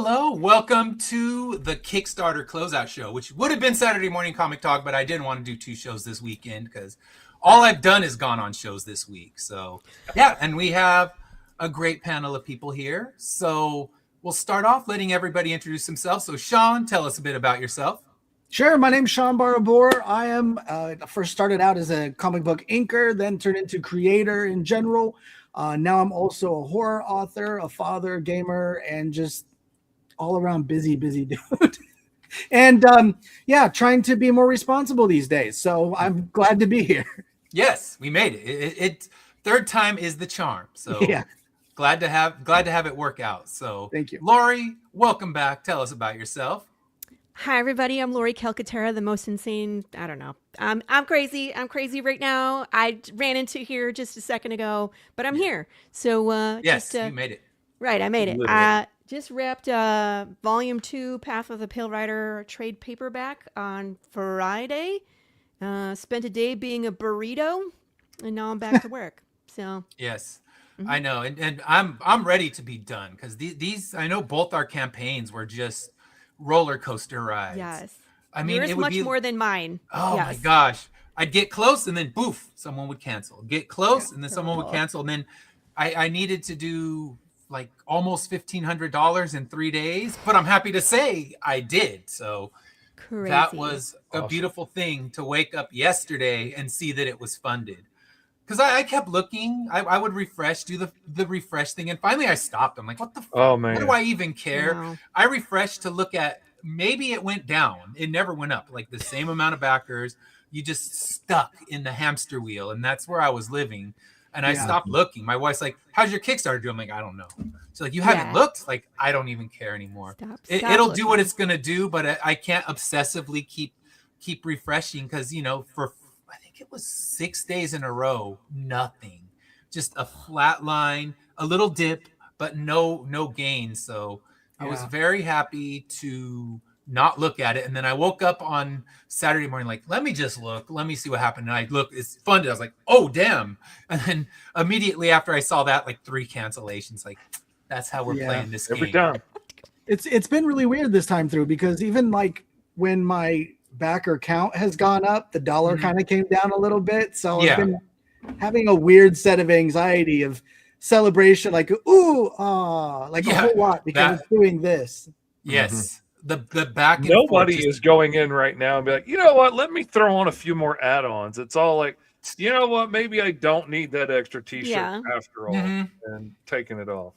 Hello, welcome to the Kickstarter Closeout Show, which would have been Saturday Morning Comic Talk, but I didn't want to do two shows this weekend because all I've done is gone on shows this week. So, yeah, and we have a great panel of people here. So we'll start off letting everybody introduce themselves. So, Sean, tell us a bit about yourself. Sure. My name's Sean Barabor. I am first started out as a comic book inker, then turned into creator in general. Now I'm also a horror author, a father, gamer, and just all around busy dude. And yeah, trying to be more responsible these days. So I'm glad to be here. Yes, we made it. It third time is the charm. So yeah, glad to have it work out. So thank you. Lori, welcome back. Tell us about yourself. Hi, everybody. I'm Lori Calcaterra, the most insane. I don't know. I'm crazy. I'm crazy right now. I ran into here just a second ago, but I'm here. So yes, you made it. Right, I made it. Just wrapped Volume 2, Path of the Pale Rider trade paperback on Friday. Spent a day being a burrito, and now I'm back to work. So yes, I know, and I'm ready to be done because these I know both our campaigns were just roller coaster rides. Yes, I mean yours it would much be more than mine. Oh yes. my gosh, I'd get close and then boof, someone would cancel. Get close and then someone would cancel, and then I needed to do like almost $1,500 in 3 days, but I'm happy to say I did. So Crazy. That was a beautiful thing to wake up yesterday and see that it was funded. Because I kept looking, I would refresh, do the refresh thing, and finally I stopped. I'm like, what the fuck? Oh, man. What do I even care? Wow. I refreshed to look at, maybe it went down. It never went up. Like the same amount of backers. You just stuck in the hamster wheel, and that's where I was living. And I stopped looking. My wife's like, how's your Kickstarter doing? I'm like, I don't know. She's like, you haven't looked? Like, I don't even care anymore. It'll do what it's going to do, but I can't obsessively keep refreshing because, you know, for I think it was 6 days in a row, nothing. Just a flat line, a little dip, but no gain. So I was very happy to not look at it. And then I woke up on Saturday morning, like, let me just look. Let me see what happened. And I looked, it's funded. I was like, oh, damn. And then immediately after I saw that, like 3 cancellations, like, that's how we're playing this every game. time. It's been really weird this time through because even like when my backer count has gone up, the dollar kind of came down a little bit. So I've been having a weird set of anxiety of celebration, like, ooh, like a whole lot because it's doing this. Yes. The back and Nobody forth is going in right now and be like, you know what, let me throw on a few more add-ons. It's all like, you know what, maybe I don't need that extra t-shirt after all, and taking it off.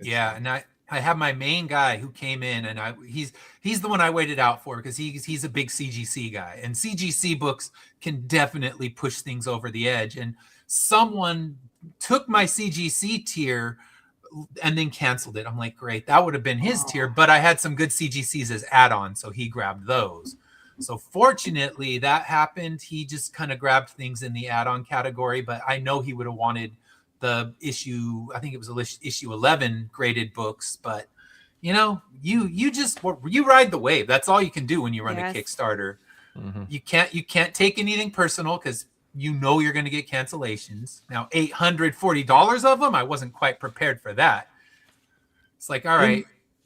And I have my main guy who came in, and he's the one I waited out for because he's a big CGC guy, and CGC books can definitely push things over the edge. And someone took my CGC tier and then canceled it. I'm like, great, that would have been his tier, but I had some good CGCs as add-ons, so he grabbed those. So fortunately that happened. He just kind of grabbed things in the add-on category, but I know he would have wanted the issue, I think it was issue 11 graded books, but you know, you ride the wave. That's all you can do when you run a Kickstarter. You can't take anything personal because you know you're going to get cancellations. Now, $840 of them, I wasn't quite prepared for that. It's like, all right,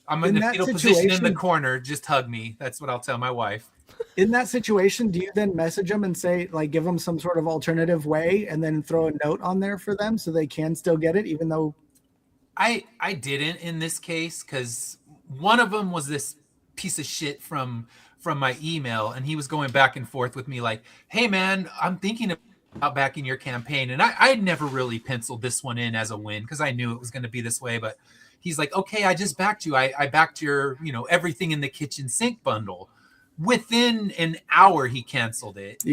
I'm in the fetal position in the corner. Just hug me. That's what I'll tell my wife. In that situation, do you then message them and say, like, give them some sort of alternative way and then throw a note on there for them so they can still get it, even though... I didn't in this case because one of them was this piece of shit from my email, and he was going back and forth with me like, hey man, I'm thinking about backing your campaign, and I never really penciled this one in as a win because I knew it was going to be this way, but he's like, okay, I just backed you. I backed your, you know, everything in the kitchen sink bundle. Within an hour he canceled it.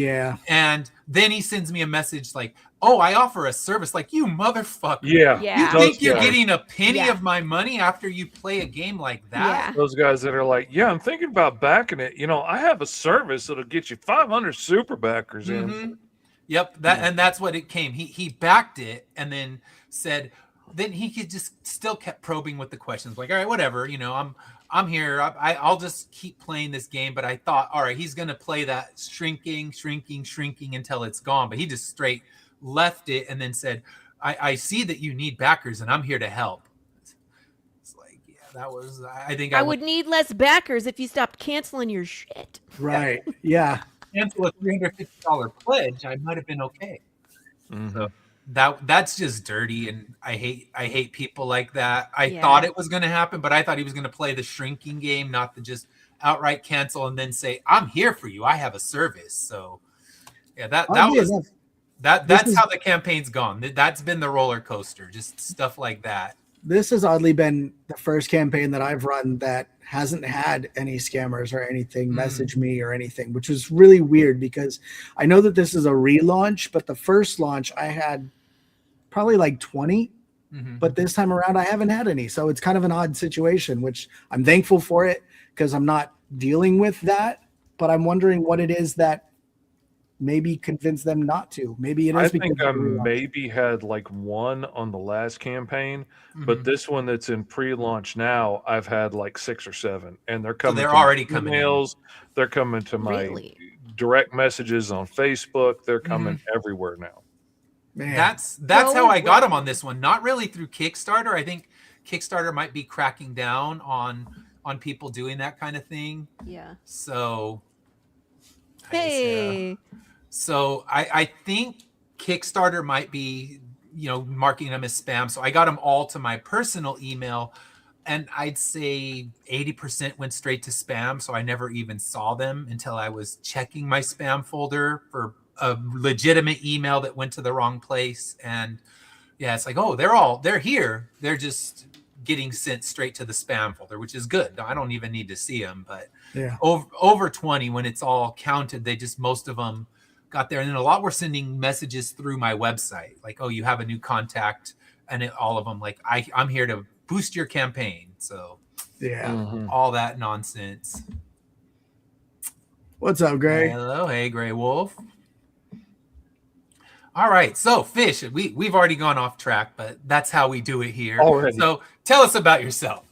And then he sends me a message like, oh, I offer a service. Like, you motherfucker. You think you're getting a penny of my money after you play a game like that? Those guys that are like, I'm thinking about backing it. You know, I have a service that'll get you 500 super backers in. Yep. And that's what it came. He backed it and then said, then he could just still kept probing with the questions. Like, all right, whatever, you know, I'm here. I'll just keep playing this game. But I thought, all right, he's going to play that shrinking until it's gone. But he just straight left it and then said, I see that you need backers and I'm here to help. It's like, yeah, that was. I think I would need less backers if you stopped canceling your shit. Right. Yeah. cancel a $350 pledge. I might have been okay. Mm-hmm. So that's just dirty, and I hate people like that. I thought it was going to happen, but I thought he was going to play the shrinking game, not to just outright cancel and then say, "I'm here for you. I have a service." So yeah, that's how the campaign's gone. That's been the roller coaster, just stuff like that. This has oddly been the first campaign that I've run that hasn't had any scammers or anything message me or anything, which was really weird because I know that this is a relaunch, but the first launch I had probably like 20, but this time around I haven't had any. So it's kind of an odd situation, which I'm thankful for it because I'm not dealing with that, but I'm wondering what it is that maybe convince them not to. Maybe it is. I think I maybe had like one on the last campaign, but this one that's in pre-launch now, I've had like 6 or 7, and they're coming. So they're already coming emails. They're coming to my direct messages on Facebook. They're coming everywhere now. Man. That's how I got them on this one. Not really through Kickstarter. I think Kickstarter might be cracking down on people doing that kind of thing. Yeah. So. Hey. So I think Kickstarter might be, marking them as spam. So I got them all to my personal email, and I'd say 80% went straight to spam. So I never even saw them until I was checking my spam folder for a legitimate email that went to the wrong place. And yeah, it's like, oh, they're here. They're just getting sent straight to the spam folder, which is good. I don't even need to see them, but over 20, when it's all counted, most of them got there. And then a lot were sending messages through my website, like, oh, you have a new contact, and all of them like, I'm here to boost your campaign. So all that nonsense. What's up, Gray? Hello, hey, Gray Wolf. All right, so Fish, we've already gone off track, but that's how we do it here. Already. So tell us about yourself.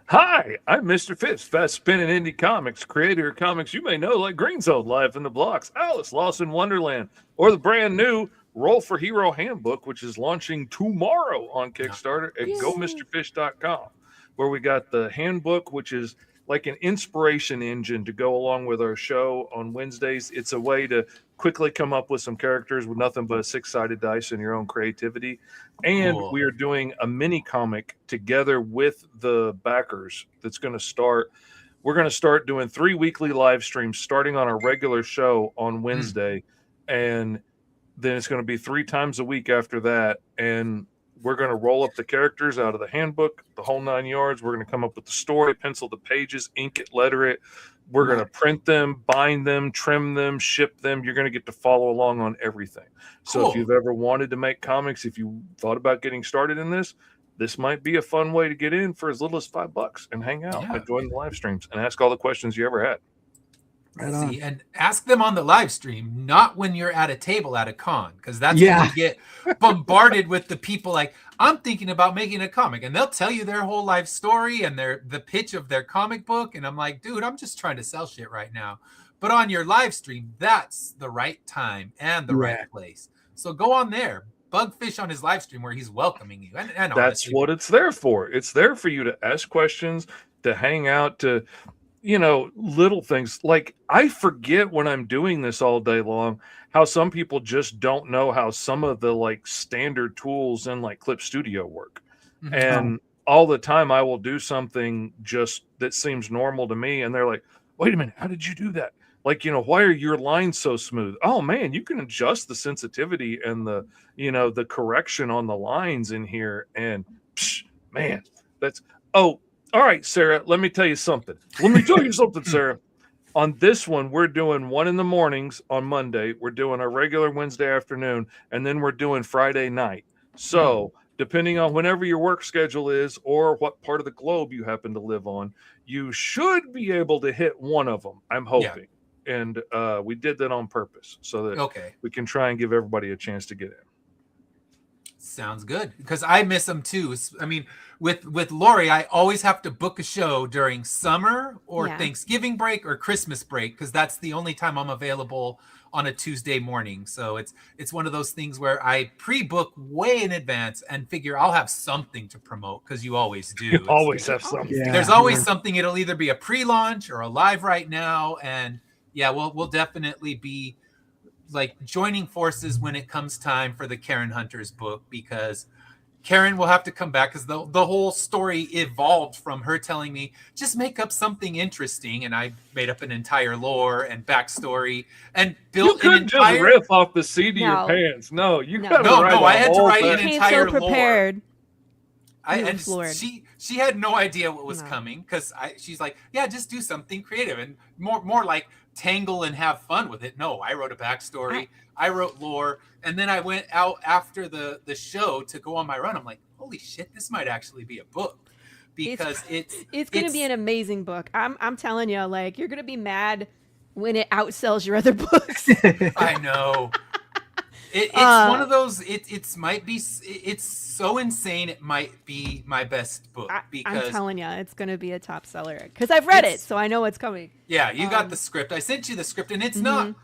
Hi, I'm Mr. Fitz, fast spinning indie comics, creator of comics you may know like Green Zone, Live in the Blocks, Alice, Lost in Wonderland, or the brand new Roll for Hero Handbook, which is launching tomorrow on Kickstarter at GoMrFish.com, where we got the handbook, which is like an inspiration engine to go along with our show on Wednesdays. It's a way to quickly come up with some characters with nothing but a 6-sided dice and your own creativity. And we are doing a mini comic together with the backers that's going to start. We're going to start doing 3 weekly live streams starting on our regular show on Wednesday. And then it's going to be 3 times a week after that. And we're going to roll up the characters out of the handbook, the whole 9 yards. We're going to come up with the story, pencil the pages, ink it, letter it. We're going to print them, bind them, trim them, ship them. You're going to get to follow along on everything. So if you've ever wanted to make comics, if you thought about getting started in this might be a fun way to get in for as little as $5 and hang out and join the live streams and ask all the questions you ever had. See, and ask them on the live stream, not when you're at a table at a con, because that's when you get bombarded with the people like, I'm thinking about making a comic, and they'll tell you their whole life story and the pitch of their comic book, and I'm like, dude, I'm just trying to sell shit right now. But on your live stream, that's the right time and the right place. So go on there, bug Fish on his live stream where he's welcoming you. And that's honestly, what it's there for. It's there for you to ask questions, to hang out, to little things. Like, I forget when I'm doing this all day long how some people just don't know how some of the like standard tools in like Clip Studio work. And all the time I will do something just that seems normal to me, and they're like, wait a minute, how did you do that? Like, why are your lines so smooth? Oh man, you can adjust the sensitivity and the the correction on the lines in here. And man, that's all right, Sarah, let me tell you something. Sarah. On this one, we're doing 1 in the mornings on Monday. We're doing a regular Wednesday afternoon, and then we're doing Friday night. So depending on whenever your work schedule is or what part of the globe you happen to live on, you should be able to hit one of them, I'm hoping. Yeah. And we did that on purpose so that we can try and give everybody a chance to get in. Sounds good, because I miss them too. I mean, with Lori, I always have to book a show during summer or Yeah. Thanksgiving break or Christmas break, because that's the only time I'm available on a Tuesday morning. So it's one of those things where I pre-book way in advance and figure I'll have something to promote, because you always do. You always have something. Yeah. There's always something. It'll either be a pre-launch or a live right now, and yeah, we'll definitely be like joining forces when it comes time for the Karen Hunter's book, because Karen will have to come back, because the whole story evolved from her telling me, just make up something interesting. And I made up an entire lore and backstory and You built an couldn't just entire... riff off the seat of No. your pants. No, you No. got to No, write no, the I had to whole write thing. an Came entire so lore. prepared. I You were and floored. she had no idea what was No. coming, because she's like, yeah, just do something creative and more like tangle and have fun with it. No, I wrote a backstory, I wrote lore, and then I went out after the show to go on my run. I'm like, holy shit, this might actually be a book, because It's going to be an amazing book. I'm telling you, like, you're going to be mad when it outsells your other books. I know. It's one of those. It's so insane. It might be my best book, I'm because telling you, it's going to be a top seller, because I've read it, It's- so I know what's coming. yeah, you got the script. I sent you the script, and it's not.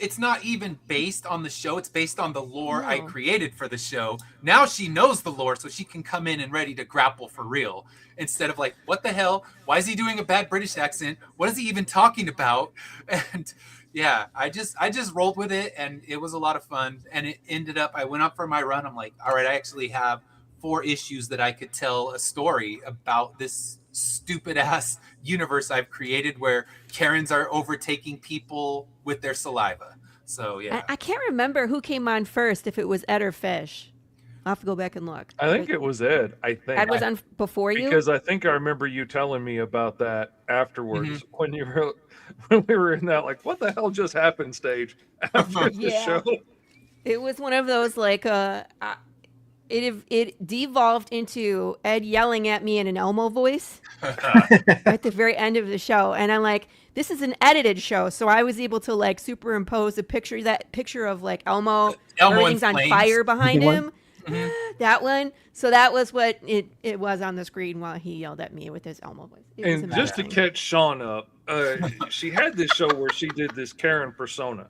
It's not even based on the show. It's based on the lore I No. created for the show. Now she knows the lore, so she can come in and ready to grapple for real. Instead of like, what the hell? Why is he doing a bad British accent? What is he even talking about? And yeah, I just rolled with it, and it was a lot of fun. And it ended up, I went up for my run. I'm like, all right, I actually have 4 issues that I could tell a story about this stupid ass universe I've created, where Karens are overtaking people with their saliva. So yeah, I can't remember who came on first, if it was Ed or Fish. I'll have to go back and look. I think it was Ed. I think Ed was on before you? because I think I remember you telling me about that afterwards Mm-hmm. when we were in that like what the hell just happened stage after the Yeah. show. It was one of those like it devolved into Ed yelling at me in an Elmo voice at the very end of the show, and I'm like, this is an edited show, so I was able to like superimpose that picture of like Elmo everything's in on flames. fire behind The one- him. That one. So that was what it was on the screen while he yelled at me with his Elmo voice. It was And just to amazing. catch Sean up, she had this show where she did this Karen persona,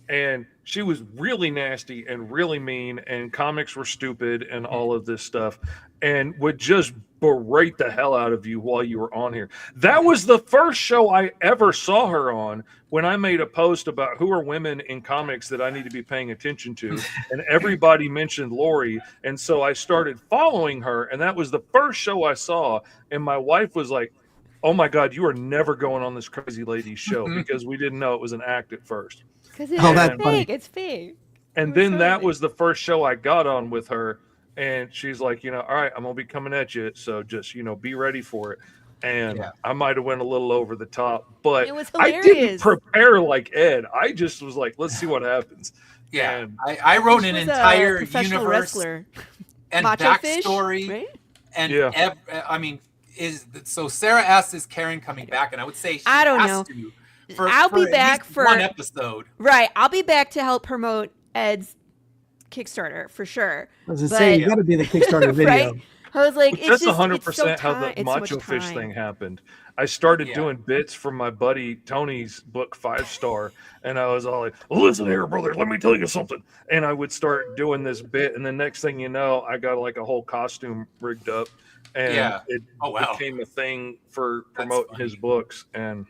and she was really nasty and really mean, and comics were stupid and all of this stuff, and would just berate the hell out of you while you were on here. That was the first show I ever saw her on, when I made a post about who are women in comics that I need to be paying attention to, and everybody mentioned Lori, and so I started following her, and that was the first show I saw, and my wife was like, oh my God, you are never going on this crazy lady's show, because we didn't know it was an act at first. Because it's Oh, that's fake. funny. It's fake. And We're then that sorry. was the first show I got on with her. And she's like, all right, I'm going to be coming at you. So just, be ready for it. And Yeah. I might have went a little over the top, but It was I didn't hilarious. prepare like Ed. I just was like, let's see what happens. Yeah, And I wrote Fish an was a entire professional universe wrestler. and Macho Fish, backstory, right? and Yeah. I mean, so Sarah asked, is Karen coming back? And I would say she I don't has know. to I'll be at back least for- one episode. Right. I'll be back to help promote Ed's Kickstarter for sure. I was gonna say, you But- got to be the Kickstarter video. Right? I was like, that's it's just 100% it's so how the it's so much Macho Fish time. thing happened. I started Yeah. doing bits from my buddy Tony's book 5-star, and I was all like, listen here, brother, let me tell you something. And I would start doing this bit, and the next thing you know, I got like a whole costume rigged up, and Yeah. it Oh, wow. became a thing for That's promoting funny. his books, and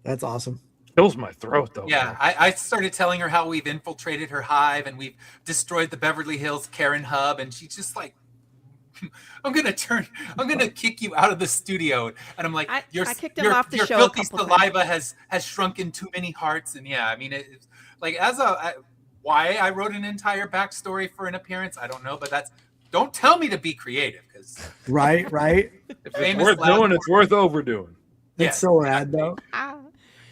That's awesome. kills my throat though. Yeah, man. I started telling her how we've infiltrated her hive and we've destroyed the Beverly Hills Karen hub, and she's just like, I'm gonna kick you out of the studio. And I'm like, I your kicked him off the your show a filthy couple times. saliva has shrunken too many hearts. And yeah, I mean, it's like why I wrote an entire backstory for an appearance, I don't know, but don't tell me to be creative, because Right. if It's famous worth last doing, it's worth overdoing. Yeah, It's so rad though. Ah.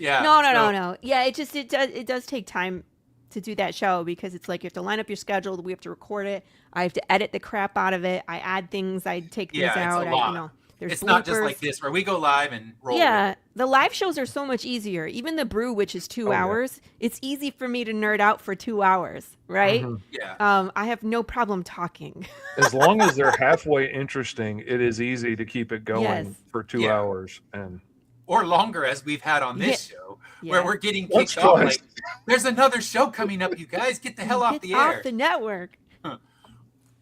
yeah, No. Yeah, it does take time to do that show, because it's like you have to line up your schedule. We have to record it. I have to edit the crap out of it. I add things. I take things Yeah, it's a out. lot. There's It's not just bloopers. like this where we go live and roll. Yeah, The live shows are so much easier. Even the brew, which is 2 Oh, yeah. hours, it's easy for me to nerd out for 2 hours, right? Mhm. Yeah. I have no problem talking. As long as they're halfway interesting, it is easy to keep it going Yes. for 2 Yeah. hours. And Or longer, as we've had on this show, where Yeah. we're getting Once, kicked off. twice. Like, there's another show coming up, you guys. Get the hell off Get the off air. the network.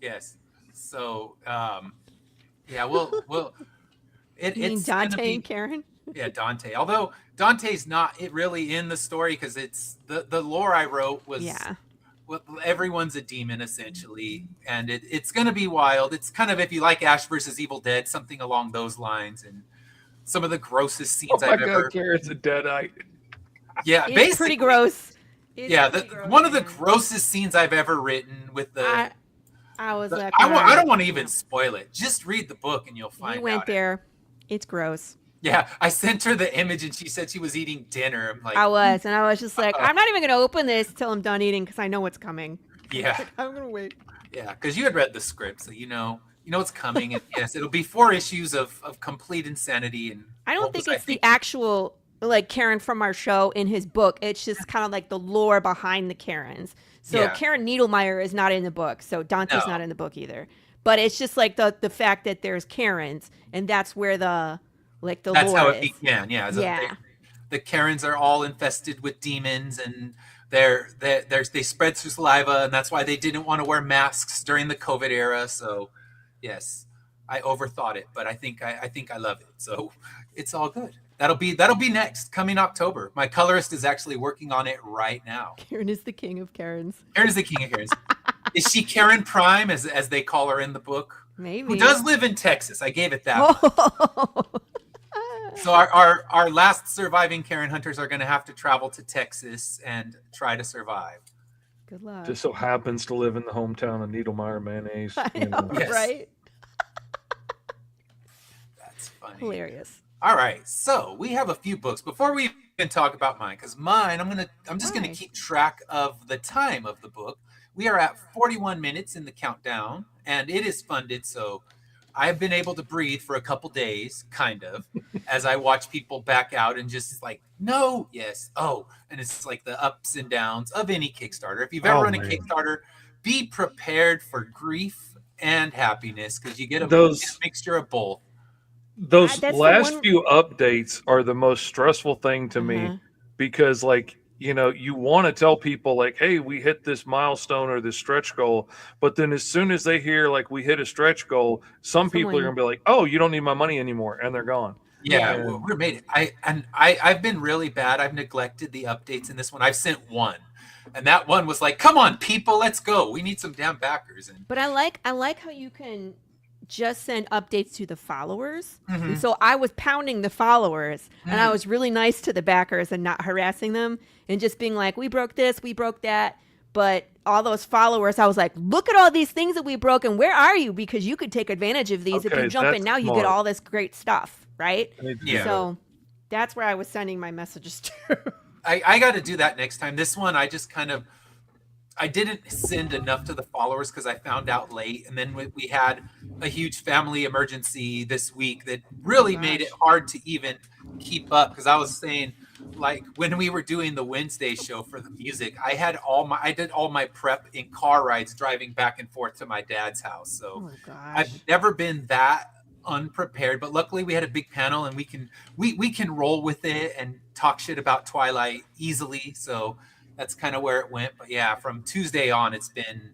Yes. So, yeah, we'll. You mean It's gonna Dante be, and Karen? yeah, Dante. Although Dante's not really in the story because it's the lore I wrote was Yeah. well, everyone's a demon essentially, and it's going to be wild. It's kind of, if you like Ash versus Evil Dead, something along those lines, and some of the grossest scenes Oh my I've God, ever. Karen's a deadite. Yeah, It's basically. pretty gross. It's Yeah, pretty gross, one of the man. grossest scenes I've ever written with the. I was the- like, I don't want to even spoil it. Just read the book and you'll find You went out. there. It's gross. Yeah, I sent her the image and she said she was eating dinner. I'm like, I was, and I was just like, I'm not even gonna open this till I'm done eating because I know what's coming. yeah, I'm gonna wait. yeah, because you had read the script, so you know what's coming. And yes, it'll be 4 issues of complete insanity. And I don't what think was it's the actual like Karen from our show in his book. It's just kind of like the lore behind the Karens. So Yeah. Karen Needlemeyer is not in the book. So Dante's No. not in the book either. But it's just like the fact that there's Karens, and that's where the That's lore how is. it began. Yeah, Yeah. the Karens are all infested with demons, and they spread through saliva, and that's why they didn't want to wear masks during the COVID era. So, yes, I overthought it, but I think I love it. So, it's all good. That'll be next coming October. My colorist is actually working on it right now. Karen is the king of Karens. Karen is the king of Karens. Is she Karen Prime, as they call her in the book? Maybe. Who does live in Texas? I gave it that. Oh. So our last surviving Karen hunters are going to have to travel to Texas and try to survive. Good luck. Just so happens to live in the hometown of Needlemeyer mayonnaise. I you know, know. Yes. right? That's funny. Hilarious. All right, so we have a few books before we even talk about mine, because mine I'm just gonna Why? keep track of the time of the book. We are at 41 minutes in the countdown, and it is funded, so I've been able to breathe for a couple days, kind of, as I watch people back out and just like, no, yes, oh, and it's like the ups and downs of any Kickstarter. If you've ever Oh, run a man. Kickstarter, be prepared for grief and happiness, because you get a Those- mixture of both. Those That's the last one- few updates are the most stressful thing to me Uh-huh. because, like, you know, you want to tell people, like, hey, we hit this milestone or this stretch goal. But then as soon as they hear, like, we hit a stretch goal, some people are Someone- going to be like, oh, you don't need my money anymore. And they're gone. Yeah, Yeah. we're made it. I've been really bad. I've neglected the updates in this one. I've sent one, and that one was like, "Come on, people, let's go. We need some damn backers." And But I like how you can just send updates to the followers. Mhm. And so I was pounding the followers, and I Mm. was really nice to the backers and not harassing them and just being like, we broke this, we broke that. But all those followers, I was like, look at all these things that we broke, and where are you? Because you could take advantage of these. If Okay, you jump in that's now, you smart. get all this great stuff, right? I need to do Yeah. that. So that's where I was sending my messages to. I got to do that next time. This one, I just I didn't send enough to the followers because I found out late, and then we had a huge family emergency this week that really made it hard to even keep up. Because I was saying, like, when we were doing the Wednesday show for the music, I did all my prep in car rides driving back and forth to my dad's house. So Oh gosh. I've never been that unprepared, but luckily we had a big panel and we can roll with it and talk shit about Twilight easily. So that's kind of where it went. But yeah, from Tuesday on, it's been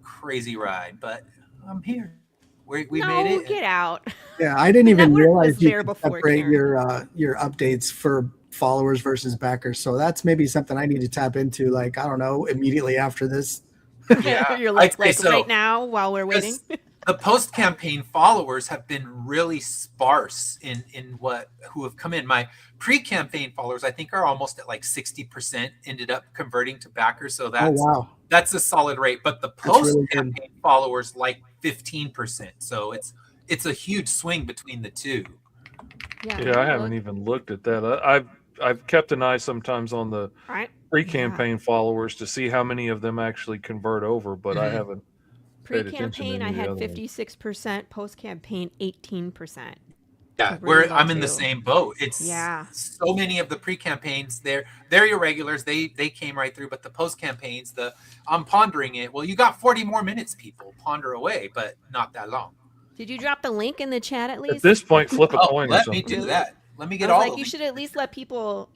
crazy ride. But I'm here. We no, made it. get out. Yeah, I didn't even network realize was you there could before separate Karen. your updates for followers versus backers. So that's maybe something I need to tap into. Like, I don't know, immediately after this. Yeah, You're I'd like say so. right now while we're waiting. The post campaign followers have been really sparse in who have come in. My pre campaign followers, I think, are almost at like 60% ended up converting to backers. So Oh wow. that's a solid rate. But the That's post really campaign followers like 15%. So it's a huge swing between the two. Yeah, I haven't even looked at that. I've kept an eye sometimes on the Right. pre-campaign followers to see how many of them actually convert over, but I Mhm. haven't paid attention to Pre-campaign, I any of the had other ones. 56%. Post-campaign, 18%. Yeah, Green I'm in Zone the 2. same boat. It's Yeah. so many of the pre-campaigns, they're your regulars. They came right through, but the post-campaigns, I'm pondering it. Well, you got 40 more minutes, people. Ponder away, but not that long. Did you drop the link in the chat at At least? this point, flip a Oh, coin or let me something. do that. Let me I get was all like, the you links. should at least let people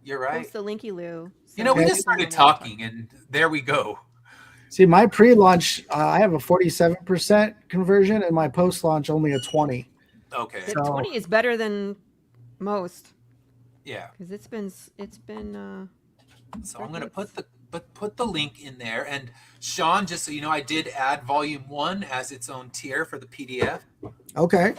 You're right. post the linky loo. You know, we Yeah, just started talking, and there we go. See, my pre-launch, I have a 47% conversion, and my post-launch only a 20. Okay. The So- 20 is better than most Yeah. because it's been So I'm gonna put the link in there. And Sean, just so you know, I did add volume 1 as its own tier for the PDF. Okay.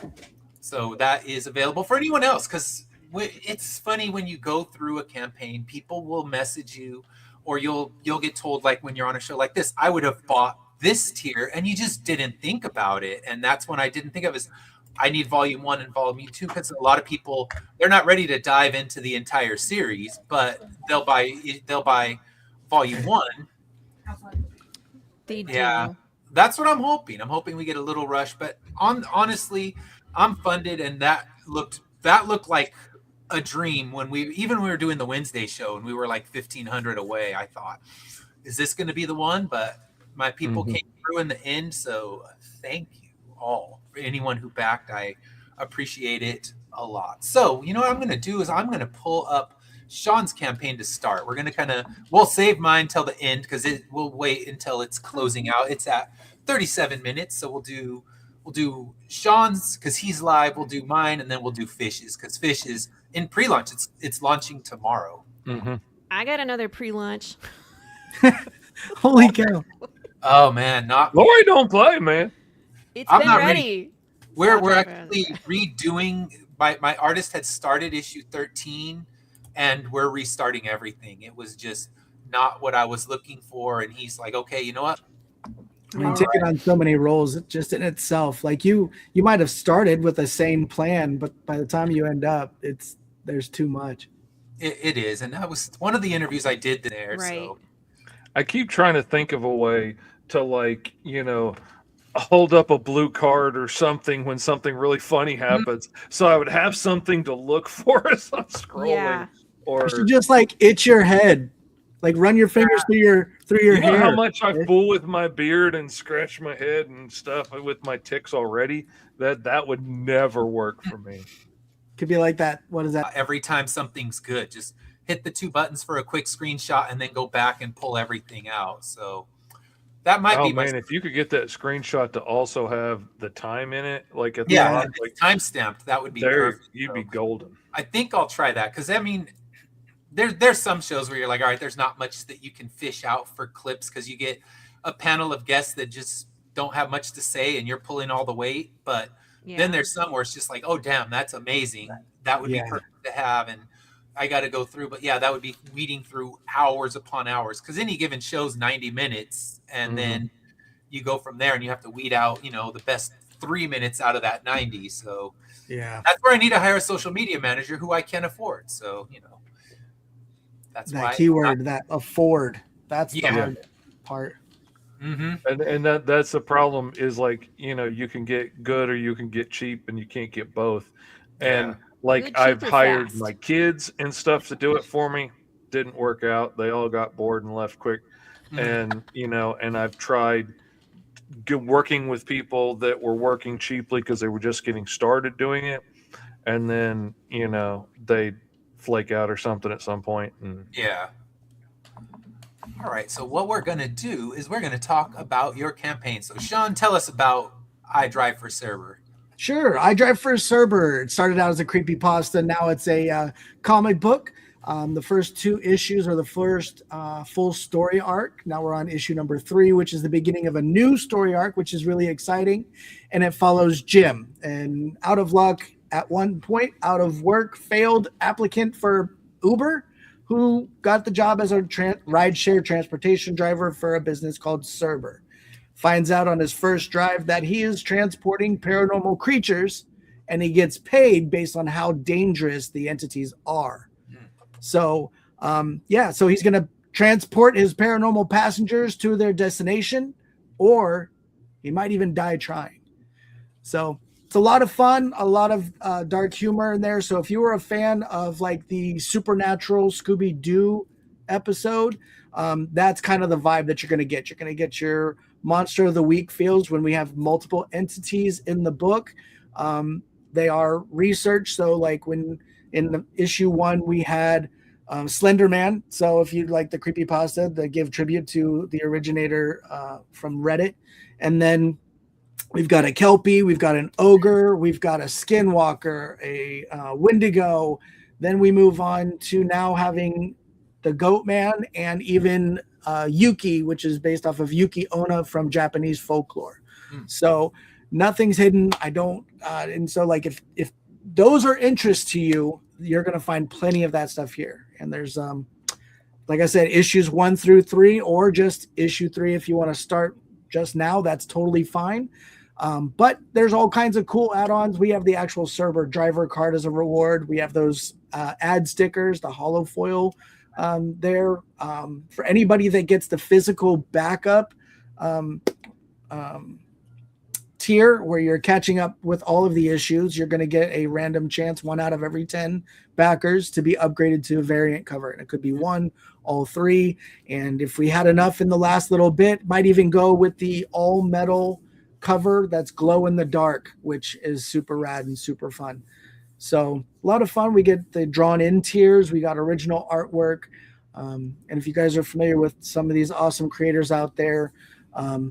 So that is available for anyone else, because it's funny when you go through a campaign, people will message you, or you'll get told, like when you're on a show like this, I would have bought this tier, and you just didn't think about it. And that's when I didn't think of as I need volume 1 and volume 2, because a lot of people, they're not ready to dive into the entire series, but they'll buy volume 1. they do. Yeah. That's what I'm hoping. I'm hoping we get a little rush, but honestly, I'm funded, and that looked like a dream when we were doing the Wednesday show and we were like 1,500 away. I thought, is this going to be the one? But my people came through in the end, so thank you all for anyone who backed. I appreciate it a lot. So you know what I'm going to do is I'm going to pull up Sean's campaign to start. We're going to we'll save mine till the end because we'll wait until it's closing out. It's at 37 minutes, so we'll do Sean's because he's live. We'll do mine, and then we'll do Fish's because Fish is in pre-launch. It's launching tomorrow. I got another pre-launch. Holy cow. Oh man, Lori don't play, man. It's I'm been not ready. We're actually redoing. My artist had started issue 13, and we're restarting everything. It was just not what I was looking for, and he's like, okay, you know what? I mean, taking on so many roles just in itself, like you might have started with the same plan, but by the time you end up, there's too much. It is, and that was one of the interviews I did there. Right. So I keep trying to think of a way to, like, you know, hold up a blue card or something when something really funny happens, so I would have something to look for as I'm scrolling. Yeah. Or You should just like itch your head, like run your fingers through your you know hair. how much I fool with my beard and scratch my head and stuff with my ticks already? That would never work for me. Could be like that. What is that? every time something's good, just hit the 2 buttons for a quick screenshot and then go back and pull everything out. So that might be man, if you could get that screenshot to also have the time in it, like at the yeah, bottom, like time stamped. That would be there, perfect. you'd So be golden. I think I'll try that because I mean, there's some shows where you're like, all right, there's not much that you can fish out for clips because you get a panel of guests that just don't have much to say and you're pulling all the weight. But then there's some where it's just like, oh damn, that's amazing. That would be perfect to have, and I got to go through. But yeah, that would be weeding through hours upon hours because any given show's 90 minutes, and then you go from there and you have to weed out, you know, the best 3 minutes out of that 90. So Yeah, that's where I need to hire a social media manager who I can afford. So, you know, that's that why keyword, that afford. That's the Yeah. hard part. And that's the problem is, like, you know, you can get good or you can get cheap, and you can't get both. And like Good, I've cheap, or hired fast. my kids and stuff to do it for me. Didn't work out. They all got bored and left quick. And you know, and I've tried working with people that were working cheaply because they were just getting started doing it, and then, you know, they flake out or something at some point. And Yeah. All right. So what we're going to do is we're going to talk about your campaign. So Sean, tell us about I Drive for Server. Sure. I Drive for Cerber. It started out as a creepypasta. Now it's a comic book. The first 2 issues are the first full story arc. Now we're on issue number 3, which is the beginning of a new story arc, which is really exciting. And it follows Jim, an out of luck, at one point out of work, failed applicant for Uber, who got the job as a rideshare transportation driver for a business called Cerber. Finds out on his first drive that he is transporting paranormal creatures, and he gets paid based on how dangerous the entities are. So, so he's going to transport his paranormal passengers to their destination, or he might even die trying. So it's a lot of fun, a lot of dark humor in there. So if you were a fan of like the Supernatural Scooby-Doo episode, that's kind of the vibe that you're going to get. You're going to get your Monster of the Week feels when we have multiple entities in the book. They are researched. So like when in the issue 1, we had Slender Man. So if you'd like the creepypasta, they give tribute to the originator from Reddit. And then we've got a Kelpie, we've got an Ogre, we've got a Skinwalker, a Wendigo. Then we move on to now having the Goat Man and even Yuki, which is based off of Yuki Onna from Japanese folklore. So nothing's hidden. And so like if those are interest to you, you're going to find plenty of that stuff here. And there's like I said, issues 1 through 3, or just issue 3 if you want to start just now, that's totally fine. But there's all kinds of cool add-ons. We have the actual Cerber driver card as a reward. We have those ad stickers, the holo foil there. For anybody that gets the physical backup tier where you're catching up with all of the issues, you're going to get a random chance, 1 out of every 10 backers, to be upgraded to a variant cover. And it could be 1, all 3. And if we had enough in the last little bit, might even go with the all metal cover that's glow in the dark, which is super rad and super fun. So a lot of fun. We get the drawn in tiers. We got original artwork. And if you guys are familiar with some of these awesome creators out there,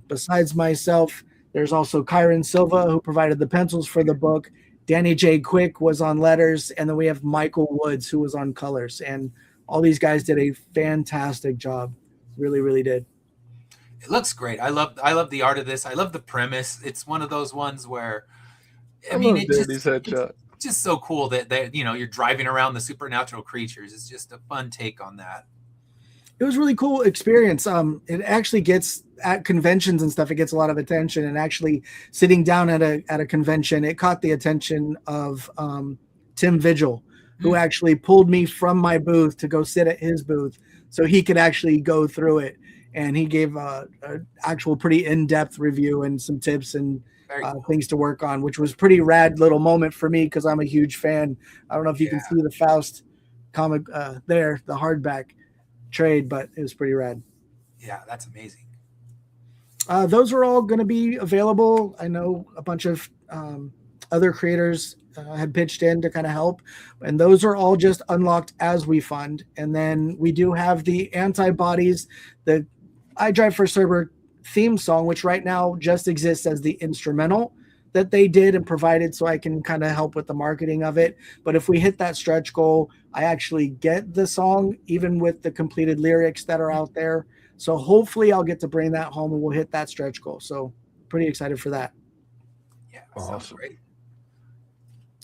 besides myself, there's also Kyron Silva, who provided the pencils for the book. Danny J. Quick was on letters. And then we have Michael Woods, who was on colors. And all these guys did a fantastic job. Really, really did. It looks great. I love the art of this. I love the premise. It's one of those ones where, it's just so cool that you're driving around the supernatural creatures. It's just a fun take on that. It was a really cool experience. It actually gets at conventions and stuff. It gets a lot of attention, and actually sitting down at a convention, it caught the attention of Tim Vigil, who actually pulled me from my booth to go sit at his booth so he could actually go through it. And he gave a actual pretty in-depth review and some tips and things to work on, which was pretty rad little moment for me because I'm a huge fan. I don't know if you can see the Faust comic there, the hardback trade, but it was pretty rad. Yeah, that's amazing. Those are all going to be available. I know a bunch of other creators had pitched in to kind of help, and those are all just unlocked as we fund. And then we do have the Antibodies, the I Drive for Cerber theme song, which right now just exists as the instrumental that they did and provided, so I can kind of help with the marketing of it. But if we hit that stretch goal, I actually get the song, even with the completed lyrics that are out there. So hopefully I'll get to bring that home and we'll hit that stretch goal. So pretty excited for that. Yeah, awesome. Great.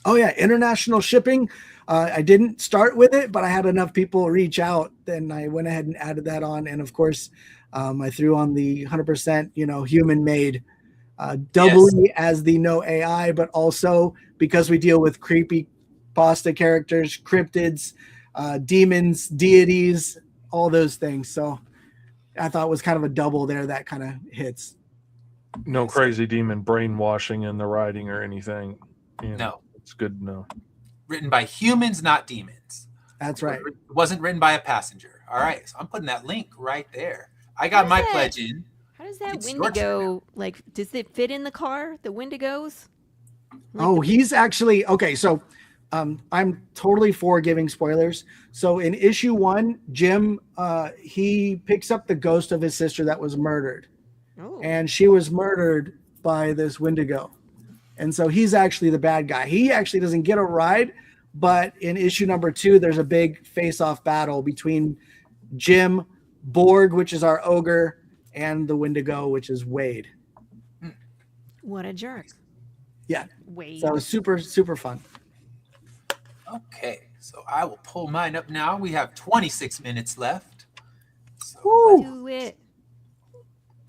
Oh yeah, international shipping. I didn't start with it, but I had enough people reach out, then I went ahead and added that on. And of course, I threw on the 100%, human made, doubly as the no AI, but also because we deal with creepy pasta characters, cryptids, demons, deities, all those things. So I thought it was kind of a double there that kind of hits. No crazy demon brainwashing in the writing or anything. No. It's good to know. Written by humans, not demons. That's right. It wasn't written by a passenger. All right. So I'm putting that link right there. I got my pledge in. How does that Wendigo, does it fit in the car, the Wendigos? He's actually, okay, so I'm totally for giving spoilers. So in issue 1, Jim, he picks up the ghost of his sister that was murdered. Oh. And she was murdered by this Wendigo. And so he's actually the bad guy. He actually doesn't get a ride, but in issue number 2, there's a big face-off battle between Jim, Borg, which is our ogre, and the Wendigo, which is Wade. What a jerk. Yeah. Wade. So super, super fun. Okay. So I will pull mine up now. We have 26 minutes left. So do it.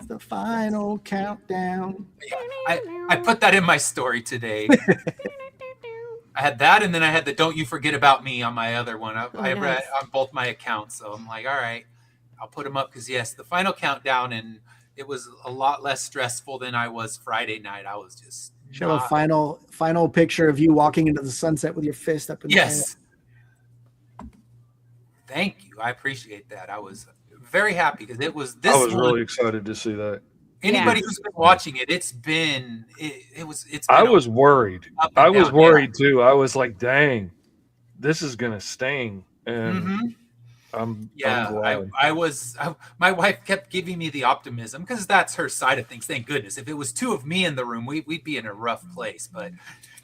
The final countdown. Yeah, I put that in my story today. I had that, and then I had the "Don't You Forget About Me" on my other one. I read on both my accounts, so I'm like, all right, I'll put them up because yes, the final countdown, and it was a lot less stressful than I was Friday night. I was just Show a final picture of you walking into the sunset with your fist up in the air. Yes. Thank you. I appreciate that. I was very happy because it was this. I was really excited to see that. Anybody who's been watching it, it's been. I was worried. I was down. worried too. I was like, "Dang, this is gonna sting." And I'm glad. My wife kept giving me the optimism because that's her side of things. Thank goodness. If it was two of me in the room, we'd be in a rough place. But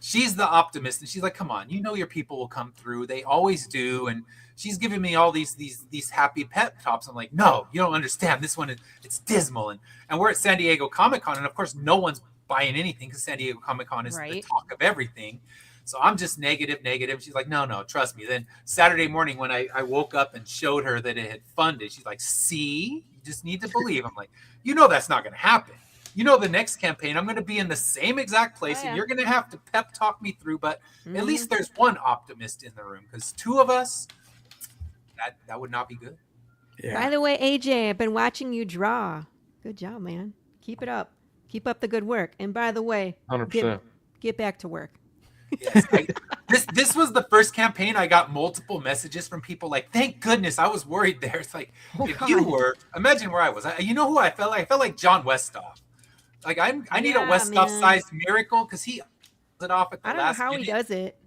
she's the optimist, and she's like, "Come on, you know your people will come through. They always do." And she's giving me all these happy pep talks. I'm like, "No, you don't understand. This one it's dismal." And we're at San Diego Comic-Con, and of course, no one's buying anything because San Diego Comic-Con is the talk of everything. So I'm just negative. She's like, no, trust me. Then Saturday morning when I woke up and showed her that it had funded, she's like, see, you just need to believe. I'm like, that's not going to happen. The next campaign, I'm going to be in the same exact place and you're going to have to pep talk me through. But at least there's one optimist in the room because two of us, that would not be good. Yeah. By the way, AJ, I've been watching you draw. Good job, man. Keep it up. Keep up the good work. And by the way, 100%. Get back to work. Yes, this was the first campaign I got multiple messages from people like, thank goodness, I was worried there. It's like, you were, imagine where I was. You know who I felt like? I felt like John Westhoff. Like I need a Westhoff-sized miracle because he it off at the last minute. I don't know how he does it.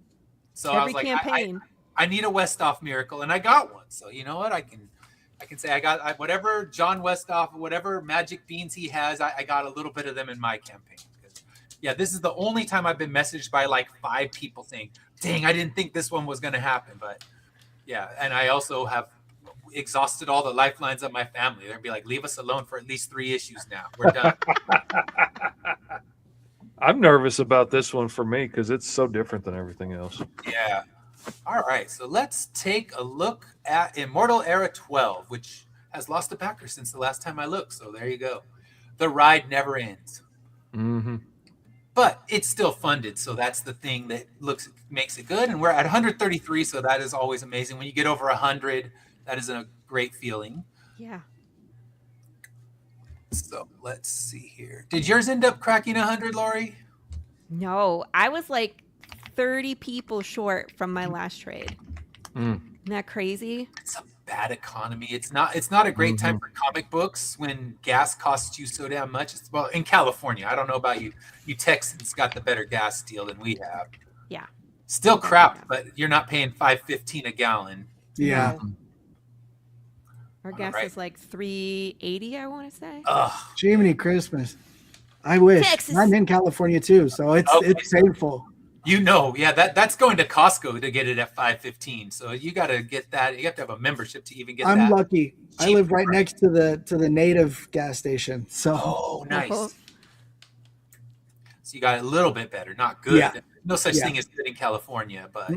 So I was like, campaign. I need a Westhoff miracle, and I got one. So you know what? I can say I got whatever John Westhoff, whatever magic beans he has, I got a little bit of them in my campaign. Yeah, this is the only time I've been messaged by like 5 people saying, dang, I didn't think this one was going to happen. But yeah, and I also have exhausted all the lifelines of my family. They're going to be like, leave us alone for at least 3 issues now. We're done. I'm nervous about this one for me because it's so different than everything else. Yeah. All right, so let's take a look at Immortal Era 12, which has lost a backer since the last time I looked. So there you go. The ride never ends. Mm-hmm. But it's still funded, so that's the thing that makes it good. And we're at 133, so that is always amazing. When you get over 100, that is a great feeling. Yeah. So let's see here. Did yours end up cracking 100, Lori? No, I was like 30 people short from my last trade. Isn't that crazy? It's a bad economy. It's not a great time for comic books when gas costs you so damn much. Well, in California, I don't know about you. You Texans got the better gas deal than we have. Yeah. Still crap, but you're not paying $5.15 a gallon. Yeah. Our gas is like $3.80, I want to say. Jiminy Christmas. I wish. Texas. I'm in California too, so it's painful. That's going to Costco to get it at $5.15. So you got to get that. You have to have a membership to even get that. I'm lucky. I live right next to the native gas station. So nice. So you got a little bit better, not good. Yeah. No such thing as good in California, but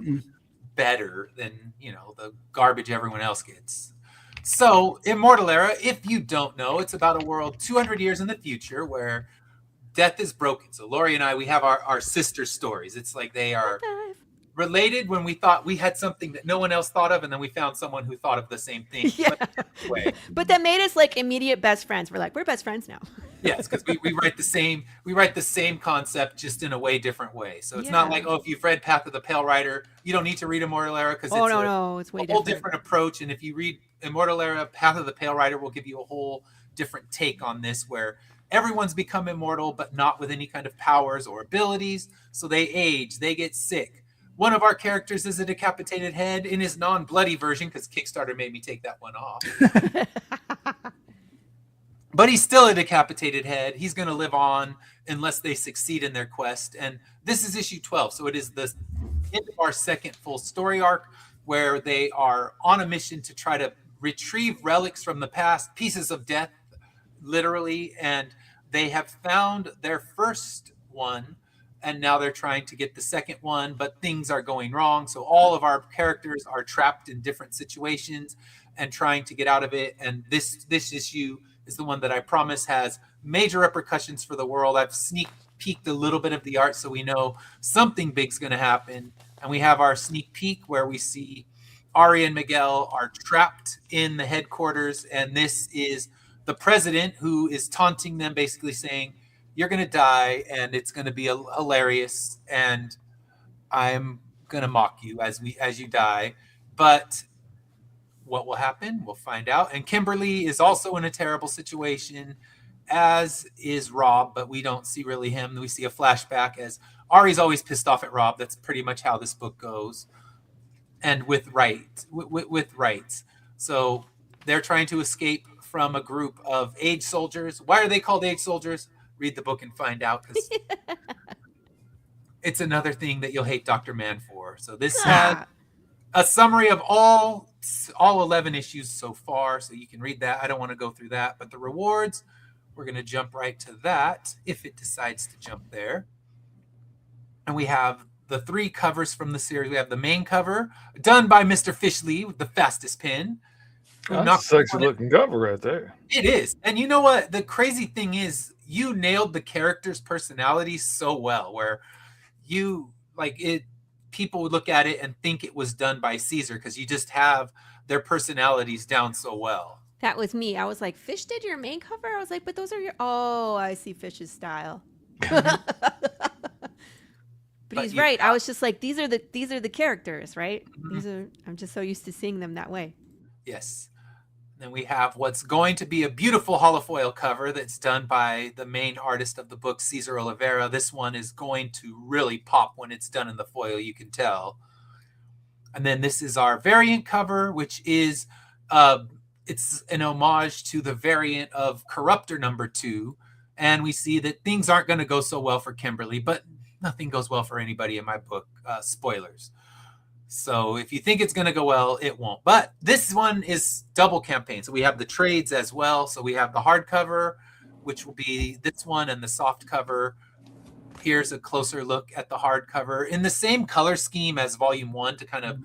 better than the garbage everyone else gets. So Immortal Era, if you don't know, it's about a world 200 years in the future where death is broken. So Lori and I, we have our sister stories. It's like they are related when we thought we had something that no one else thought of, and then we found someone who thought of the same thing. But that made us like immediate best friends. We're like, we're best friends now. Yes, because we write the same concept just in a way different way. So it's not like, if you've read Path of the Pale Rider, you don't need to read Immortal Era because it's way a whole different approach. And if you read Immortal Era, Path of the Pale Rider will give you a whole different take on this where everyone's become immortal, but not with any kind of powers or abilities. So they age, they get sick. One of our characters is a decapitated head in his non-bloody version because Kickstarter made me take that one off. But he's still a decapitated head. He's going to live on unless they succeed in their quest. And this is issue 12. So it is the end of our second full story arc where they are on a mission to try to retrieve relics from the past, pieces of death, literally. And they have found their first one. And now they're trying to get the second one, but things are going wrong. So all of our characters are trapped in different situations and trying to get out of it. And this issue is the one that I promise has major repercussions for the world. I've sneak peeked a little bit of the art so we know something big's going to happen. And we have our sneak peek where we see Ari and Miguel are trapped in the headquarters. And this is the president who is taunting them, basically saying, you're going to die, and it's going to be hilarious, and I'm going to mock you as you die. But what will happen? We'll find out. And Kimberly is also in a terrible situation, as is Rob, but we don't see really him. We see a flashback as Ari's always pissed off at Rob. That's pretty much how this book goes. And with rights. So they're trying to escape from a group of age soldiers. Why are they called age soldiers? Read the book and find out, because it's another thing that you'll hate Dr. Mann for. So this had a summary of all 11 issues so far, so you can read that. I don't want to go through that, but the rewards, we're going to jump right to that if it decides to jump there. And we have the 3 covers from the series. We have the main cover done by Mr. Fishley with the fastest pen. That's a sexy looking cover right there. It is. And you know what? The crazy thing is, you nailed the characters' personalities so well, where you like it. People would look at it and think it was done by Caesar, because you just have their personalities down so well. That was me. I was like, Fish did your main cover? I was like, but those are your... Oh, I see Fish's style. But he's right. I was just like, these are the characters, right? Mm-hmm. I'm just so used to seeing them that way. Yes. Then we have what's going to be a beautiful holofoil cover that's done by the main artist of the book, Cesar Oliveira. This one is going to really pop when it's done in the foil, you can tell. And then this is our variant cover, which is it's an homage to the variant of Corruptor #2. And we see that things aren't going to go so well for Kimberly, but nothing goes well for anybody in my book. Spoilers. So if you think it's going to go well, it won't. But this one is double campaign. So we have the trades as well. So we have the hardcover, which will be this one, and the soft cover. Here's a closer look at the hardcover in the same color scheme as Volume 1 to kind of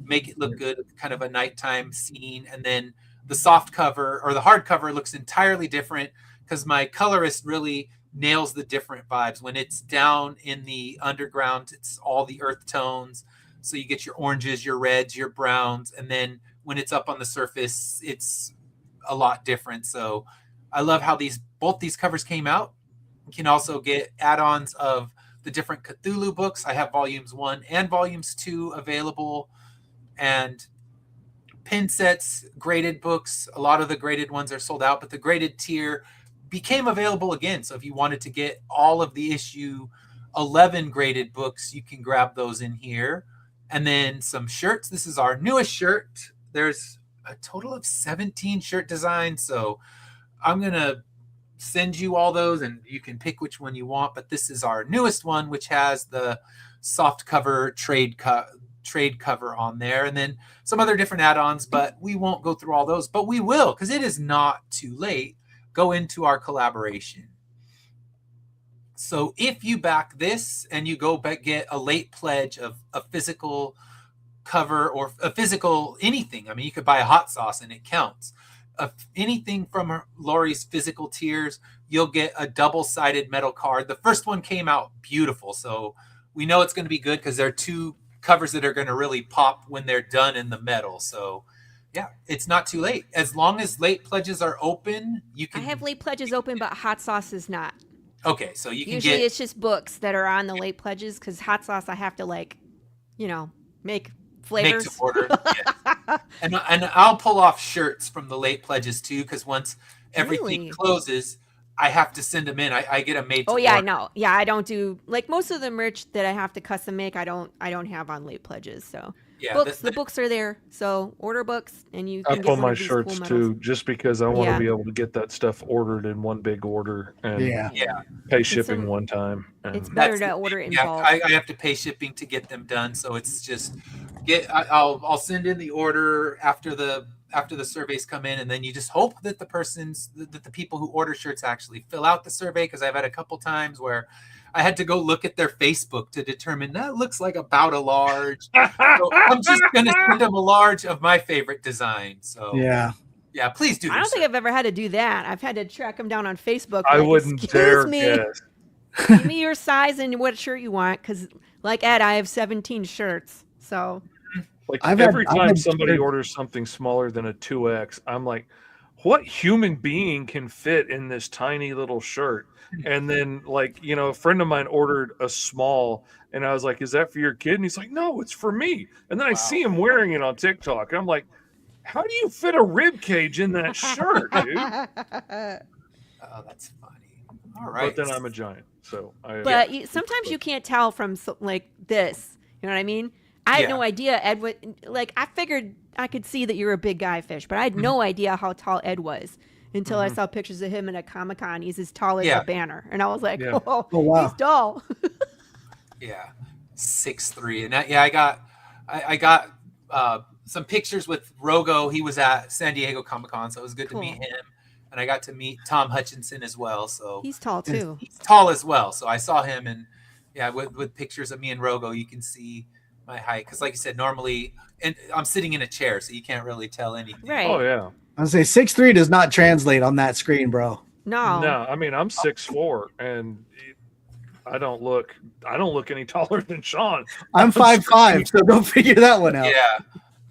make it look good, kind of a nighttime scene. And then the soft cover, or the hardcover, looks entirely different because my colorist really nails the different vibes. When it's down in the underground, it's all the earth tones. So you get your oranges, your reds, your browns. And then when it's up on the surface, it's a lot different. So I love how both these covers came out. You can also get add-ons of the different Cthulhu books. I have volumes 1 and volumes 2 available. And pin sets, graded books. A lot of the graded ones are sold out, but the graded tier became available again. So if you wanted to get all of the issue 11 graded books, you can grab those in here. And then some shirts. This is our newest shirt. There's a total of 17 shirt designs. So I'm going to send you all those and you can pick which one you want. But this is our newest one, which has the soft cover trade cover on there. And then some other different add-ons, but we won't go through all those. But we will, because it is not too late. Go into our collaboration. So if you back this and you go back, get a late pledge of a physical cover or a physical anything. I mean, you could buy a hot sauce and it counts. Anything from Lori's physical tiers, you'll get a double-sided metal card. The first one came out beautiful, so we know it's going to be good because there are 2 covers that are going to really pop when they're done in the metal. So yeah, it's not too late. As long as late pledges are open, you can... I have late pledges open, but hot sauce is not. Okay, so you can Usually get... it's just books that are on the late pledges, because hot sauce I have to, like, make flavors. Make to order, yes. And I'll pull off shirts from the late pledges, too, because once everything Really? closes, I have to send them in. I get them made to Oh yeah, I order. know. Yeah, I don't do, like, most of the merch that I have to custom make, I don't have on late pledges. So Yeah, books, the books are there. So order books and you I can pull get one my of these shirts cool too, medals. just because I want Yeah. to be able to get that stuff ordered in one big order and Yeah. pay shipping one time. And It's better That's to the order it in Yeah, bulk. I have to pay shipping to get them done, so it's just I'll send in the order after the surveys come in, and then you just hope that the people who order shirts actually fill out the survey, because I've had a couple times where I had to go look at their Facebook to determine that looks like about a large. So I'm just gonna send them a large of my favorite design. So Yeah. please do. I don't think I've ever had to do that. I've had to track them down on Facebook. I like, wouldn't "Excuse dare me, guess. give me your size and what shirt you want." Because, like Ed, I have 17 shirts. So Like I've every had time somebody shirts- orders something smaller than a 2X, I'm like, what human being can fit in this tiny little shirt? And then, like, you know, a friend of mine ordered a small, and I was like, is that for your kid? And he's like, no, it's for me. And then I see him wearing it on TikTok. I'm like, how do you fit a rib cage in that shirt, dude? Oh, that's funny. All right. But then I'm a giant, so But sometimes you can't tell from like this. You know what I mean? I had no idea Ed was like. I figured I could see that you're a big guy fish, but I had no idea how tall Ed was until I saw pictures of him at a Comic-Con. He's as tall as a banner, and I was like, "Oh, wow. he's tall." 6'3", and I got some pictures with Rogo. He was at San Diego Comic-Con, so it was good to meet him. And I got to meet Tom Hutchinson as well. So he's tall too. He's tall as well. So I saw him, and with pictures of me and Rogo, you can see my height. Because like you said, normally, and I'm sitting in a chair, so you can't really tell anything. Right. Oh yeah. I was say 6'3" does not translate on that screen, bro. No, I mean I'm 6'4", and I don't look any taller than Sean. I'm 5'5", so don't figure that one out. Yeah.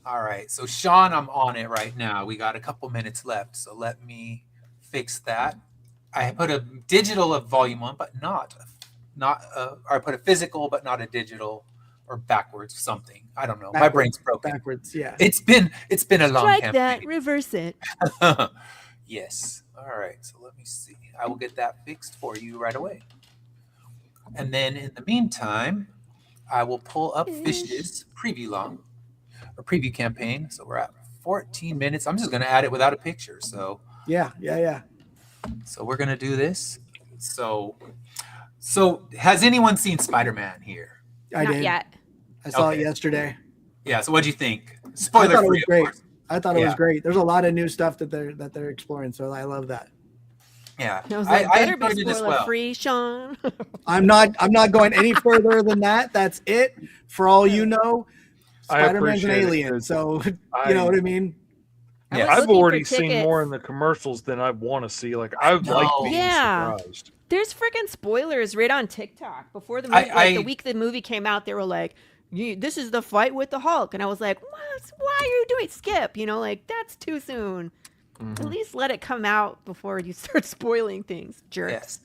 All right. So Sean, I'm on it right now. We got a couple minutes left, so let me fix that. I put a digital of volume 1, but not or I put a physical, but not a digital, or backwards something. I don't know. My brain's broken. Backwards, yeah. It's been a long Strike campaign. that, reverse it. Yes. All right. So let me see. I will get that fixed for you right away. And then in the meantime, I will pull up Fish's preview campaign. So we're at 14 minutes. I'm just going to add it without a picture. So yeah. So we're going to do this. So has anyone seen Spider-Man here? I Not did. yet. I saw it yesterday. Yeah. So what'd you think? I thought it was Spoiler-free, great. of course. I thought it was great. There's a lot of new stuff that they're exploring, so I love that. Yeah. I was like, better be enjoyed it as spoiler well. free, Sean. I'm not going any further than that. That's it. For all you know, Spider-Man's an alien, so you know what I mean? I was I've looking already for seen tickets. more in the commercials than I want to see. Like I like being surprised. There's freaking spoilers right on TikTok. Before the movie, the week the movie came out, they were like, this is the fight with the Hulk. And I was like, what? Why are you doing skip? You know, like, that's too soon. At least let it come out before you start spoiling things, jerks. Yes.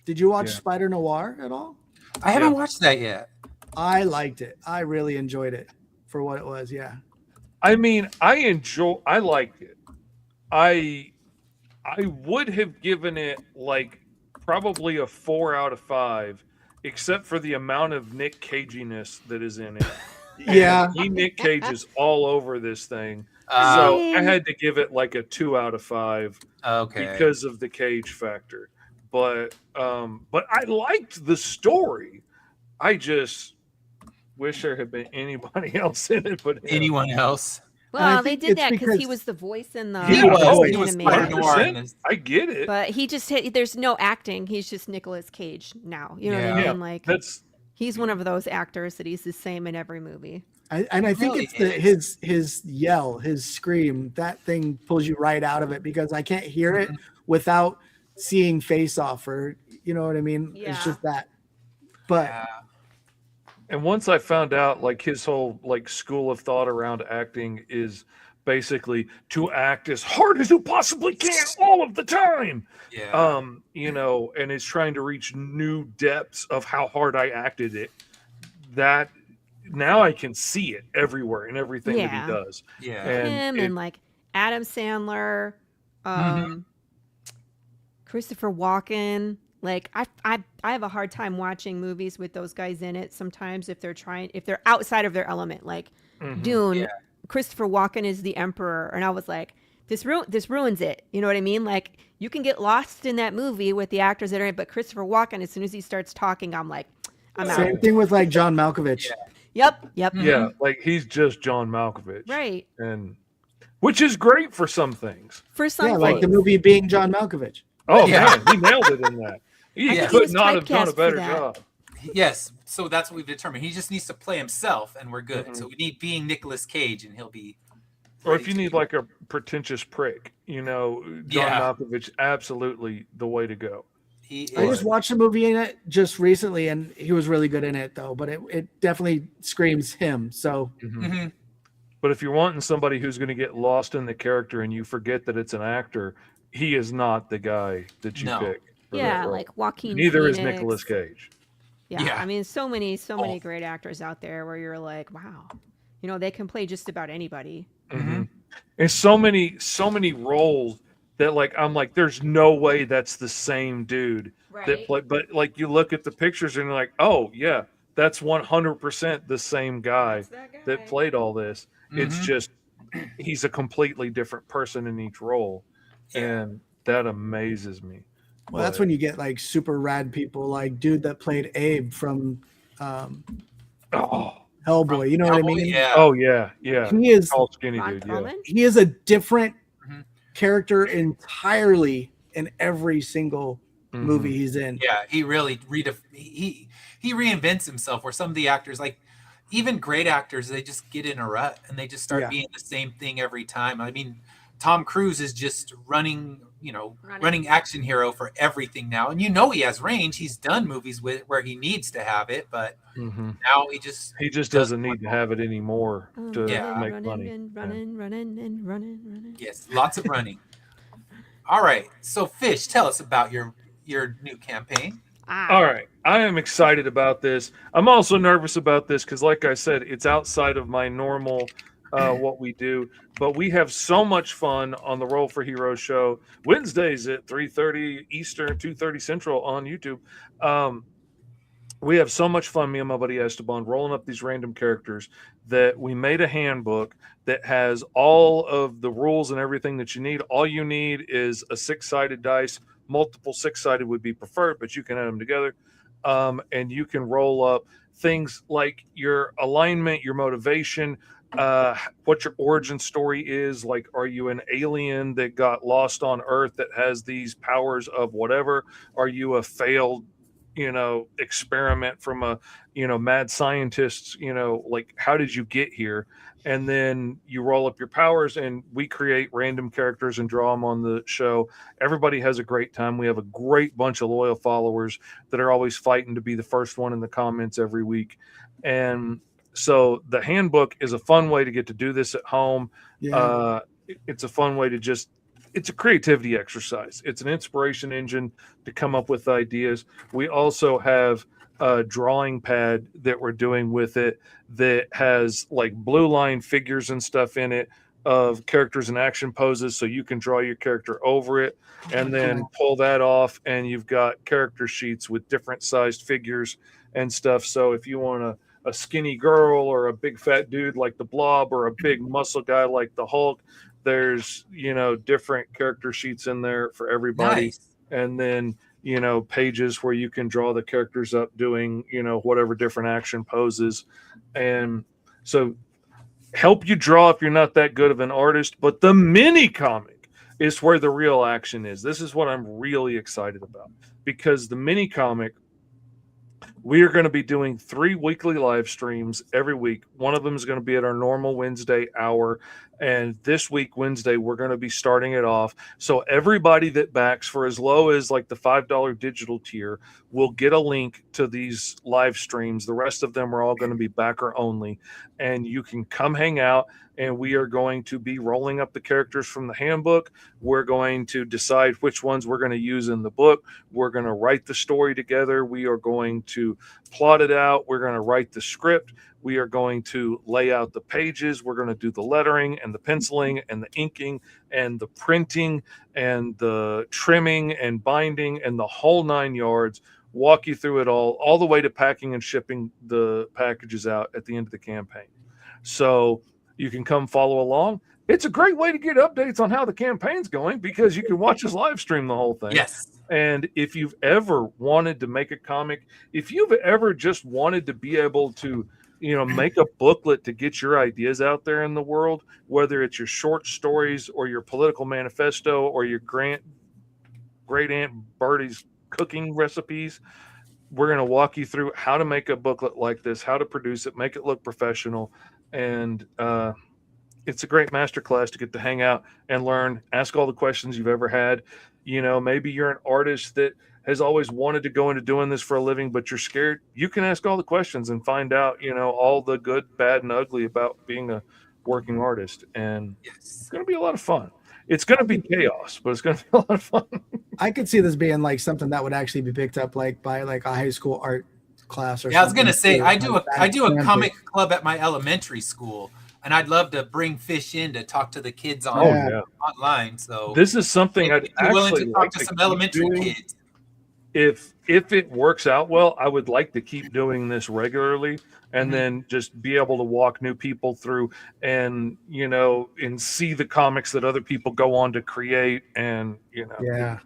Did you watch Spider Noir at all? I haven't watched that yet. I liked it. I really enjoyed it for what it was. Yeah. I mean, I liked it. I would have given it like probably a 4 out of 5, except for the amount of Nick Caginess that is in it. Yeah. Nick Cage is all over this thing. So I had to give it like a 2 out of 5 because of the Cage factor. But I liked the story. I just wish there had been anybody else in it but him. Anyone else? Well, they did that because he was the voice in the He was animated. Spider-Noir in this. I get it. But he just there's no acting. He's just Nicolas Cage now. You know what I mean? Like he's one of those actors that he's the same in every movie. I think it's his yell, his scream, that thing pulls you right out of it because I can't hear it without seeing Face Off, or you know what I mean? Yeah. It's just that. But and once I found out like his whole like school of thought around acting is basically to act as hard as you possibly can all of the time. Yeah. You know, and is trying to reach new depths of how hard I acted it. That now I can see it everywhere in everything that he does. Yeah. And like Adam Sandler, Christopher Walken. Like I have a hard time watching movies with those guys in it sometimes if they're outside of their element. Like Dune, Christopher Walken is the Emperor, and I was like, this ruins it. You know what I mean? Like you can get lost in that movie with the actors that are in it, but Christopher Walken, as soon as he starts talking, I'm like, I'm out. same thing with like John Malkovich. Yep. Yeah, like he's just John Malkovich. Right. And which is great for some things. For some Yeah, like the things. movie Being John Malkovich. Oh man, he nailed it in that. He think he could was not have done a typecast for better that. job. Yes. So that's what we've determined. He just needs to play himself, and we're good. So we need being Nicolas Cage, and he'll be. Or if you need like a pretentious prick, you know, John Malkovich, absolutely the way to go. I just watched a movie in it just recently, and he was really good in it, though. But it definitely screams him. So, But if you're wanting somebody who's going to get lost in the character and you forget that it's an actor, he is not the guy that you No. pick. For that Yeah, role. like Joaquin Neither is Phoenix. Nicolas Cage. Yeah, Yeah. I mean, so many Oh. great actors out there where you're like, wow, you know, they can play just about anybody. Mm-hmm. And so many roles that like I'm like, there's no way that's the same dude that play. But like you look at the pictures and you're like, oh yeah, that's 100% the same guy that played all this. It's just he's a completely different person in each role, and that amazes me. Well, that's when you get like super rad people, like dude that played Abe from Hellboy. You know what I mean? Yeah. Oh yeah, yeah. He is Tall, skinny Ron dude. Yeah. Perlman? he is a different Mhm. character entirely in every single Mm-hmm. movie he's in. Yeah, he really he reinvents himself. Where some of the actors, like even great actors, they just get in a rut and they just start Yeah. being the same thing every time. I mean, Tom Cruise is just running action hero for everything now, and you know he has range. He's done movies with where he needs to have it, but now he just doesn't need to have it anymore to Yeah. make running money. and running. Yes, lots of running. All right, so Fish, tell us about your new campaign. All right. I am excited about this. I'm also nervous about this because, like I said, it's outside of my normal what we do. But we have so much fun on the Roll for Heroes show Wednesdays at 3:30 Eastern, 2:30 Central on YouTube. We have so much fun, me and my buddy Esteban, rolling up these random characters that we made a handbook that has all of the rules and everything that you need. All you need is a 6-sided dice. Multiple 6-sided would be preferred, but you can add them together. And you can roll up things like your alignment, your motivation, what your origin story is. Like, are you an alien that got lost on Earth that has these powers of whatever? Are you a failed experiment from a mad scientist? Like, how did you get here? And then you roll up your powers, and we create random characters and draw them on the show. Everybody has a great time. We have a great bunch of loyal followers that are always fighting to be the first one in the comments every week. And so the handbook is a fun way to get to do this at home. Yeah. It's a fun way to it's a creativity exercise. It's an inspiration engine to come up with ideas. We also have a drawing pad that we're doing with it that has like blue line figures and stuff in it of characters and action poses, so you can draw your character over it and then pull that off, and you've got character sheets with different sized figures and stuff. So if you want a skinny girl or a big fat dude like the Blob or a big muscle guy like the Hulk, there's different character sheets in there for everybody. Nice. And then pages where you can draw the characters up doing whatever different action poses. And so help you draw if you're not that good of an artist. But the mini comic is where the real action is. This is what I'm really excited about, because the mini comic, we are going to be doing 3 weekly live streams every week. One of them is going to be at our normal Wednesday hour. And this week, Wednesday, we're going to be starting it off. So everybody that backs for as low as like the $5 digital tier will get a link to these live streams. The rest of them are all going to be backer only. And you can come hang out, and we are going to be rolling up the characters from the handbook. We're going to decide which ones we're going to use in the book. We're going to write the story together. We are going to plot it out. We're going to write the script. We are going to lay out the pages. We're going to do the lettering and the penciling and the inking and the printing and the trimming and binding and the whole 9 yards. Walk you through it all the way to packing and shipping the packages out at the end of the campaign. So you can come follow along. It's a great way to get updates on how the campaign's going, because you can watch us live stream the whole thing. Yes. And if you've ever wanted to make a comic, if you've ever just wanted to be able to make a booklet to get your ideas out there in the world, whether it's your short stories or your political manifesto or your great Aunt Bertie's cooking recipes, we're going to walk you through how to make a booklet like this, how to produce it, make it look professional. And it's a great masterclass to get to hang out and learn, ask all the questions you've ever had. Maybe you're an artist that has always wanted to go into doing this for a living, but you're scared. You can ask all the questions and find out, all the good, bad, and ugly about being a working artist, and Yes. it's going to be a lot of fun. It's going to be chaos, but it's going to be a lot of fun. I could see this being like something that would actually be picked up like by like a high school art class or Yeah, I was something. gonna say too, I do like I do a campus. comic club at my elementary school, and I'd love to bring Fish in to talk to the kids on online. So This is something I'd if you're willing actually to talk like to to some keep elementary doing. kids. If it works out well, I would like to keep doing this regularly, and then just be able to walk new people through and and see the comics that other people go on to create, and Yeah.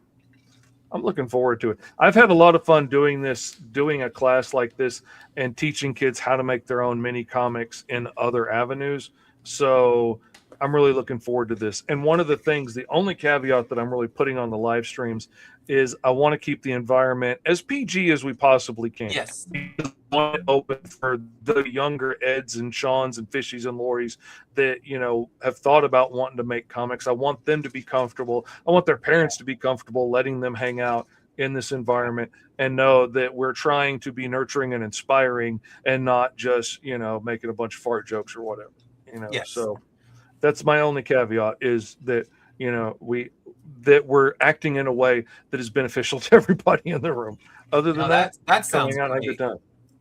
I'm looking forward to it. I've had a lot of fun doing a class like this and teaching kids how to make their own mini comics in other avenues. So I'm really looking forward to this. And one of the things, the only caveat that I'm really putting on the live streams is I want to keep the environment as PG as we possibly can. Yes. I want it open for the younger Eds and Seans and Fishies and Lories that, have thought about wanting to make comics. I want them to be comfortable. I want their parents to be comfortable letting them hang out in this environment and know that we're trying to be nurturing and inspiring and not just, making a bunch of fart jokes or whatever, Yes. So that's my only caveat, is that, we're acting in a way that is beneficial to everybody in the room. Other than that sounds coming out a great. good time.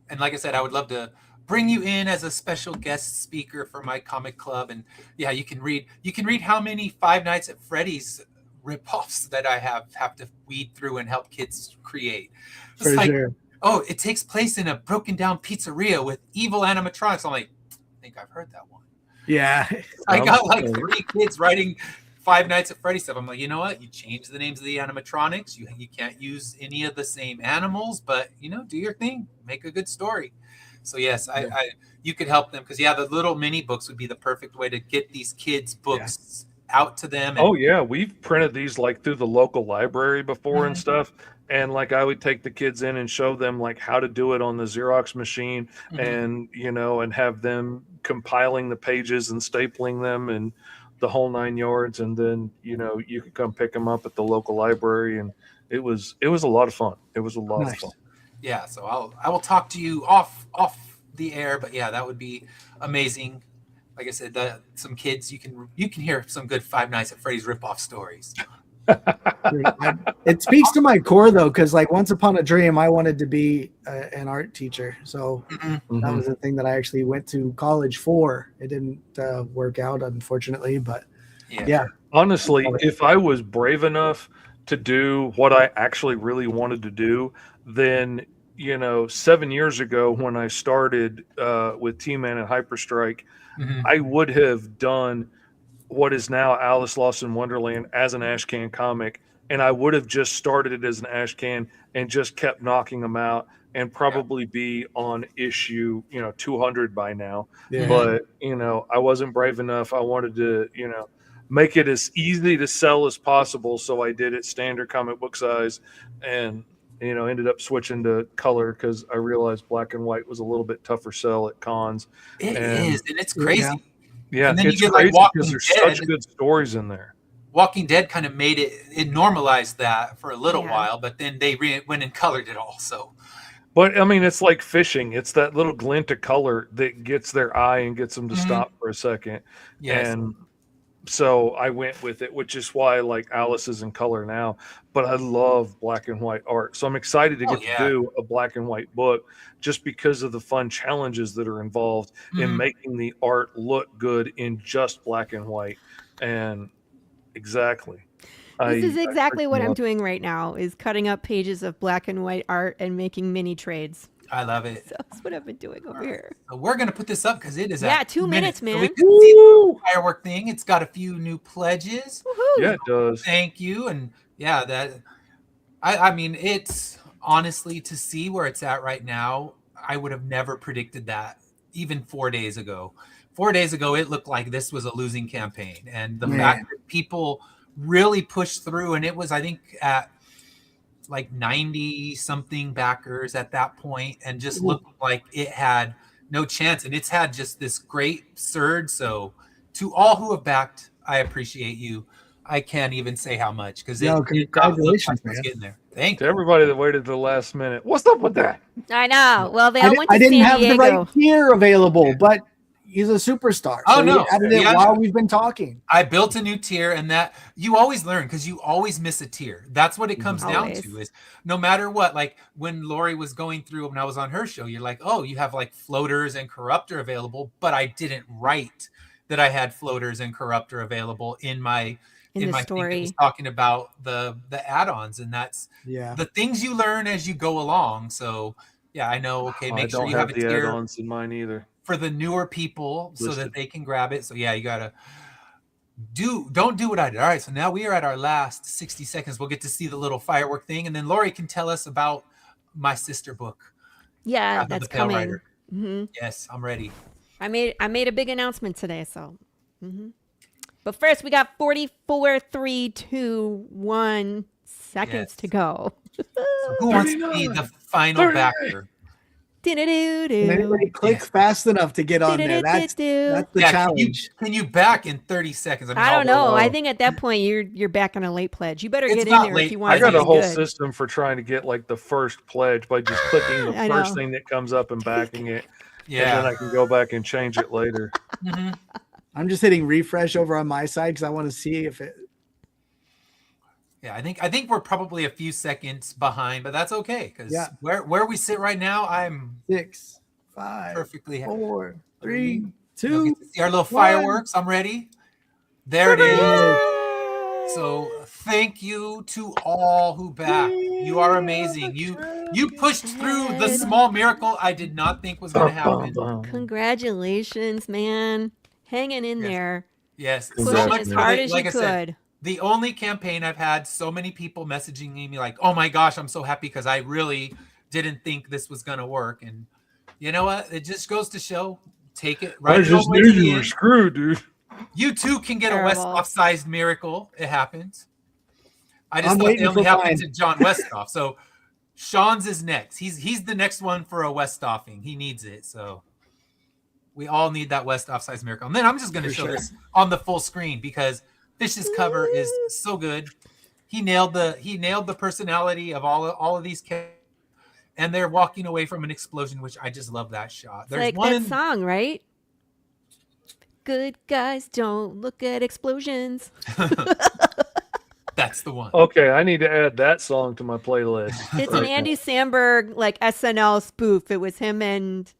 And like I said, I would love to bring you in as a special guest speaker for my comic club. And yeah, you can read how many Five Nights at Freddy's ripoffs that I have to weed through and help kids create. It's For like, sure. oh, it takes place in a broken down pizzeria with evil animatronics. I'm like, I think I've heard that one. Yeah. I got like 3 kids writing Five Nights at Freddy's stuff. I'm like, you know what? You change the names of the animatronics. You can't use any of the same animals, but do your thing. Make a good story. So yes, you could help them, because the little mini books would be the perfect way to get these kids' books out to them. Oh yeah, we've printed these like through the local library before and stuff. And like I would take the kids in and show them like how to do it on the Xerox machine, and and have them compiling the pages and stapling them and the whole 9 yards. And then you could come pick them up at the local library, and it was a lot of fun. It was a lot of fun. Yeah, so I will talk to you off the air, but yeah, that would be amazing. Like I said, some kids, you can hear some good Five Nights at Freddy's ripoff stories. It speaks to my core though, because like once upon a dream, I wanted to be an art teacher. So that was the thing that I actually went to college for. It didn't work out, unfortunately, but yeah. Honestly, if I was brave enough to do what I actually really wanted to do, then 7 years ago when I started with T-Man and Hyperstrike, I would have done what is now Alice Lost in Wonderland as an Ashcan comic, and I would have just started it as an Ashcan and just kept knocking them out, and probably be on issue 200 by now. But I wasn't brave enough. I wanted to make it as easy to sell as possible, so I did it standard comic book size, and ended up switching to color because I realized black and white was a little bit tougher sell at cons. It is, and it's crazy. Yeah, and then it's you get crazy like because Walking there's Dead. such good stories in there. Walking Dead kind of made it normalized that for a little while, but then they went and colored it all. So, but I mean, it's like fishing. It's that little glint of color that gets their eye and gets them to stop for a second. Yes. And so I went with it, which is why like Alice is in color now. But I love black and white art, so I'm excited to get to do a black and white book, just because of the fun challenges that are involved in making the art look good in just black and white. And exactly. This is exactly what I'm doing right now, is cutting up pages of black and white art and making mini trades. I love it. So that's what I've been doing over here. So we're going to put this up because it is 2 minutes, man. So we can see the firework thing. It's got a few new pledges. Woohoo! Yeah, it does. Thank you. And yeah, I mean, it's honestly, to see where it's at right now, I would have never predicted that even 4 days ago. 4 days ago, it looked like this was a losing campaign. And the fact that people really pushed through, and it was, I think, at like 90 something backers at that point, and just looked like it had no chance. And it's had just this great surge. So to all who have backed, I appreciate you. I can't even say how much, because congratulations, man. man. Getting there. Thank To you. everybody that waited to the last minute, what's up with that? I know. Well, they all went to I didn't San have Diego. the right gear available, but he's a superstar. Oh, So no. he added it Yeah. while we've been talking. I built a new tier, and that you always learn because you always miss a tier. That's what it comes down Always. to, is no matter what, like when Lori was going through when I was on her show, you're like, oh, you have like floaters and corruptor available, but I didn't write that I had floaters and corruptor available in my In the my thing that story. was talking about the add-ons, and that's Yeah. the things you learn as you go along. So yeah, I know. Okay, I make sure don't you have a the tier add-ons in mine either. for the newer people so Listed. that they can grab it. So yeah, you gotta don't do what I did. All right, so now we are at our last 60 seconds. We'll get to see the little firework thing, and then Lori can tell us about my sister book. Yeah, Path of that's the Pale coming. Rider. hmm Yes, I'm ready. I made a big announcement today, so. But first, we got 44, 3, 2, 1 seconds Yes. to go. So who wants to be the final 38. backer? Can Do-do-do-do. anybody click fast enough to get on there? That's Do-do-do-do. the Yeah, challenge. can you back in 30 seconds? I don't know. I'll- I think at that point you're back on a late pledge. You better It's get in not there late. if you want I to got be a whole good. system for trying to get like the first pledge by just clicking the I first know. thing that comes up and backing it. And Yeah. then I can go back and change it later. Mhm. I'm just hitting refresh over on my side because I want to see if it. Yeah, I think we're probably a few seconds behind, but that's okay because Yeah. where we sit right now, I'm 6, 5, perfectly happy. 4, 3, You'll 2. get to see our little one. fireworks. I'm ready. There it is. So thank you to all who backed. You are amazing. You pushed through the small miracle I did not think was going to happen. Congratulations, man. Hanging in Yes. there. Yes, Pushing so much as for hard the- as like you I said, could. the only campaign I've had so many people messaging me like, "Oh my gosh, I'm so happy because I really didn't think this was going to work." And you know what? It just goes to show, take it right. I just knew you were screwed, dude. You too can get Terrible. a Westhoff-sized miracle. It happens. I just I'm thought they waiting only for happened mine. to John Westhoff. So Sean's is next. He's the next one for a Westhoffing. He needs it. So we all need that Westhoff-sized miracle. And then I'm just going to For show sure. this on the full screen because Fish's cover is so good. He nailed the personality of all of these characters. And they're walking away from an explosion, which I just love that shot. It's like that song, right? Good guys don't look at explosions. That's the one. Okay, I need to add that song to my playlist. It's an Andy Samberg like SNL spoof. It was him and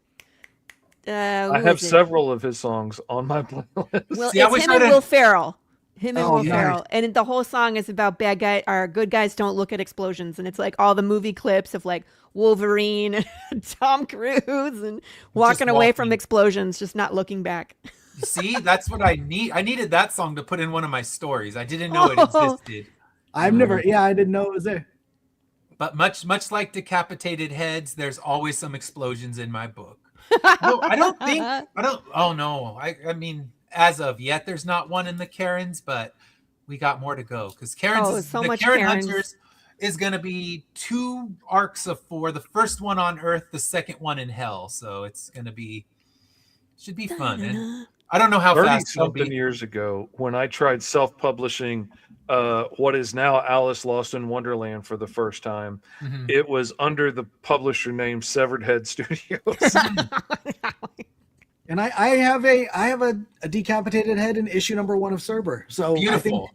I have several of his songs on my playlist. Well, See, I it's wish him I'd and have- Will Ferrell. Him and Oh, Will nice. Ferrell, and the whole song is about bad guy or good guys don't look at explosions, and it's like all the movie clips of like Wolverine and Tom Cruise and walking away from walking. explosions, just not looking back. See, that's what I need. I needed that song to put in one of my stories. I didn't know it Oh. existed. I've never, I didn't know it was there. But much like decapitated heads, there's always some explosions in my book. No, I don't. Oh no, I mean, as of yet, there's not one in the Karens, but we got more to go because Karens, Oh, so the much Karen Karens. Hunters is going to be 2 arcs of 4. The first one on Earth, the second one in Hell. So it's going to be, should be fun. And I don't know how 30 fast it'll something be. years ago, when I tried self-publishing what is now Alice Lost in Wonderland for the first time, Mhm. it was under the publisher name Severed Head Studios. And I have a decapitated head in issue number 1 of Cerber. So I think Beautiful.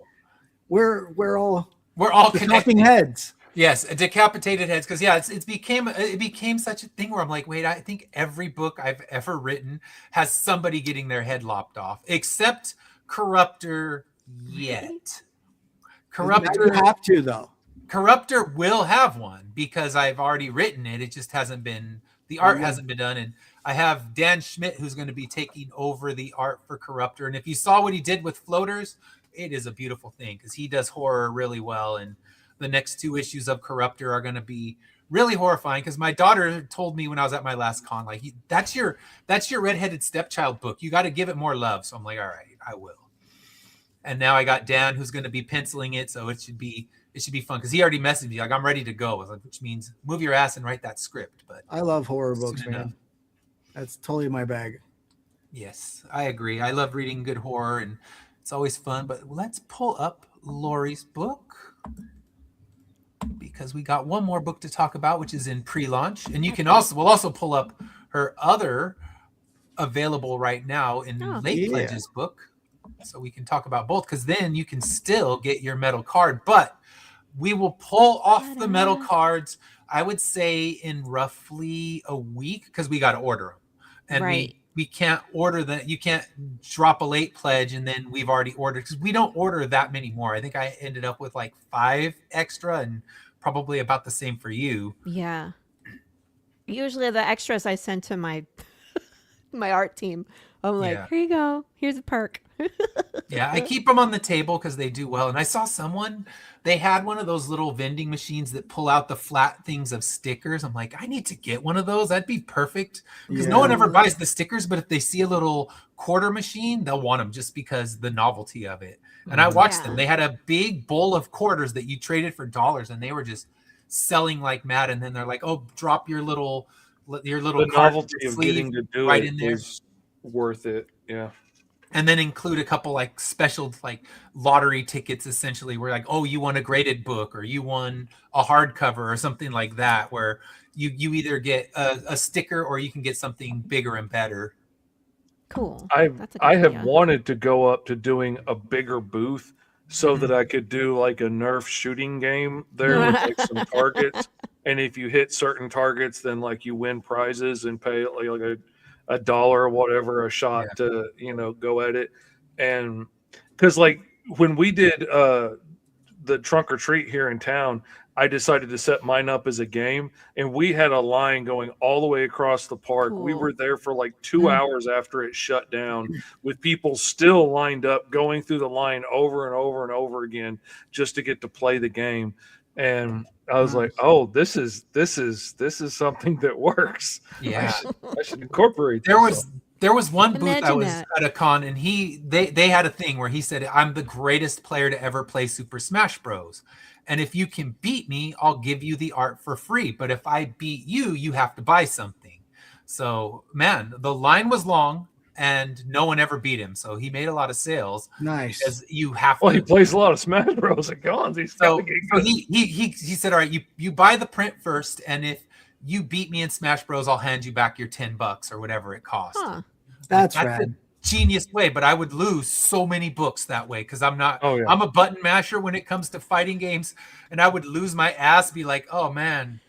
we're all We're all talking connected. heads. Yes, decapitated heads. Because yeah, it became such a thing where I'm like, wait, I think every book I've ever written has somebody getting their head lopped off, except Corruptor. Yet, Now you Corruptor have to though. Corruptor will have one because I've already written it. It just hasn't been the art Yeah. hasn't been done, and I have Dan Schmidt who's going to be taking over the art for Corruptor. And if you saw what he did with Floaters, it is a beautiful thing because he does horror really well. And the next 2 issues of Corruptor are going to be really horrifying because my daughter told me when I was at my last con, like, that's your redheaded stepchild book. You got to give it more love. So I'm like, all right, I will. And now I got Dan who's going to be penciling it, so it should be fun because he already messaged me like I'm ready to go. I was like, which means move your ass and write that script. But I love horror soon books, enough. man. That's totally my bag. Yes, I agree. I love reading good horror and it's always fun. But let's pull up Lori's book because we got one more book to talk about, which is in pre-launch. And we'll also pull up her other available right now in Oh. Late Yeah. Pledge's book. So we can talk about both, because then you can still get your metal card, but we will pull off the metal Ta-da. cards, I would say, in roughly a week, because we got to order them. And Right. we can't order that. You can't drop a late pledge and then we've already ordered, because we don't order that many more. I think I ended up with like 5 extra, and probably about the same for you. Yeah. Usually the extras I send to my my art team. I'm like, Yeah. here you go. Here's a perk. Yeah, I keep them on the table because they do well. And I saw someone, they had one of those little vending machines that pull out the flat things of stickers. I'm like, I need to get one of those. That'd be perfect, because no one ever buys the stickers, but if they see a little quarter machine, they'll want them just because the novelty of it. And I watched them. Yeah. They had a big bowl of quarters that you traded for dollars, and they were just selling like mad. And then they're like, oh, drop your little The card novelty of sleeve getting to do right it in there. is worth it. Yeah. And then include a couple like special like lottery tickets, essentially, where like, oh, you won a graded book, or you won a hardcover, or something like that, where you either get a sticker or you can get something bigger and better. Cool. I That's a good I have idea. wanted to go up to doing a bigger booth so that I could do like a Nerf shooting game there with like some targets. And if you hit certain targets, then like you win prizes and pay like a dollar or whatever a shot to, go at it. And because like when we did the trunk or treat here in town, I decided to set mine up as a game, and we had a line going all the way across the park. We Cool. were there for like 2 hours after it shut down, with people still lined up, going through the line over and over and over again just to get to play the game. And I was like, "Oh, this is something that works. Yeah. I should incorporate this." There was one booth I Imagine was that. at a con, and they had a thing where he said, I'm the greatest player to ever play Super Smash Bros. And if you can beat me, I'll give you the art for free. But if I beat you, you have to buy something. So, man, the line was long, and no one ever beat him. So he made a lot of sales, Nice. because you have Well, to. he plays a lot of Smash Bros. At cons. He's So, gotta get so good. he said, all right, you buy the print first, and if you beat me in Smash Bros, I'll hand you back your $10 or whatever it cost. Huh. That's a rad. genius way, but I would lose so many books that way, because I'm not. Oh, yeah. I'm a button masher when it comes to fighting games, and I would lose my ass. Be like, oh man,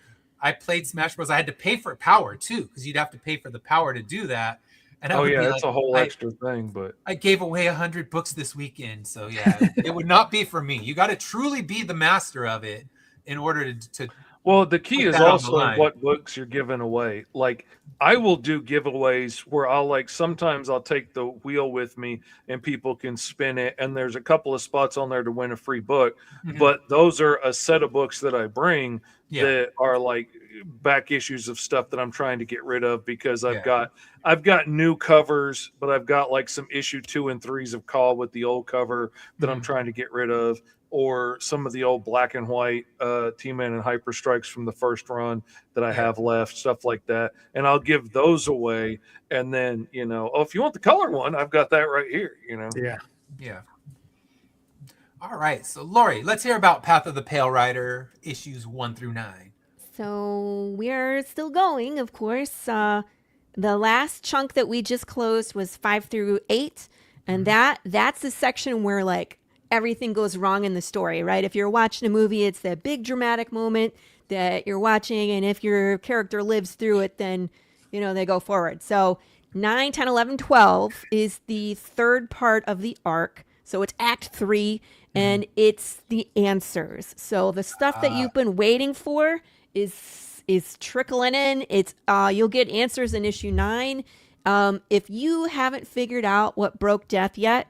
I played Smash Bros. I had to pay for power too, because you'd have to pay for the power to do that. And I Oh would yeah, be it's like, a whole I, extra thing, but I gave away 100 books this weekend, so yeah, it would not be for me. You got to truly be the master of it in order to well, the key put is that on the also line. what books you're giving away. Like I will do giveaways where sometimes I'll take the wheel with me and people can spin it, and there's a couple of spots on there to win a free book. Mhm. But those are a set of books that I bring Yeah. that are like back issues of stuff that I'm trying to get rid of, because I've Yeah. got new covers, but I've got like some issue 2 and 3s of Call with the old cover that I'm Mhm. trying to get rid of, or some of the old black and white T-Man and Hyper Strikes from the first run that I have left, stuff like that. And I'll give those away. And then, if you want the color one, I've got that right here, Yeah. Yeah. All right. So, Lori, let's hear about Path of the Pale Rider issues 1 through 9. So we're still going, of course. The last chunk that we just closed was 5 through 8, and that's the section where like everything goes wrong in the story, right? If you're watching a movie, it's that big dramatic moment that you're watching, and if your character lives through it, then they go forward. So 9, 10, 11, 12 is the third part of the arc. So it's Act 3, and it's the answers. So the stuff that you've been waiting for is trickling in. It's you'll get answers in issue 9. If you haven't figured out what broke Death yet,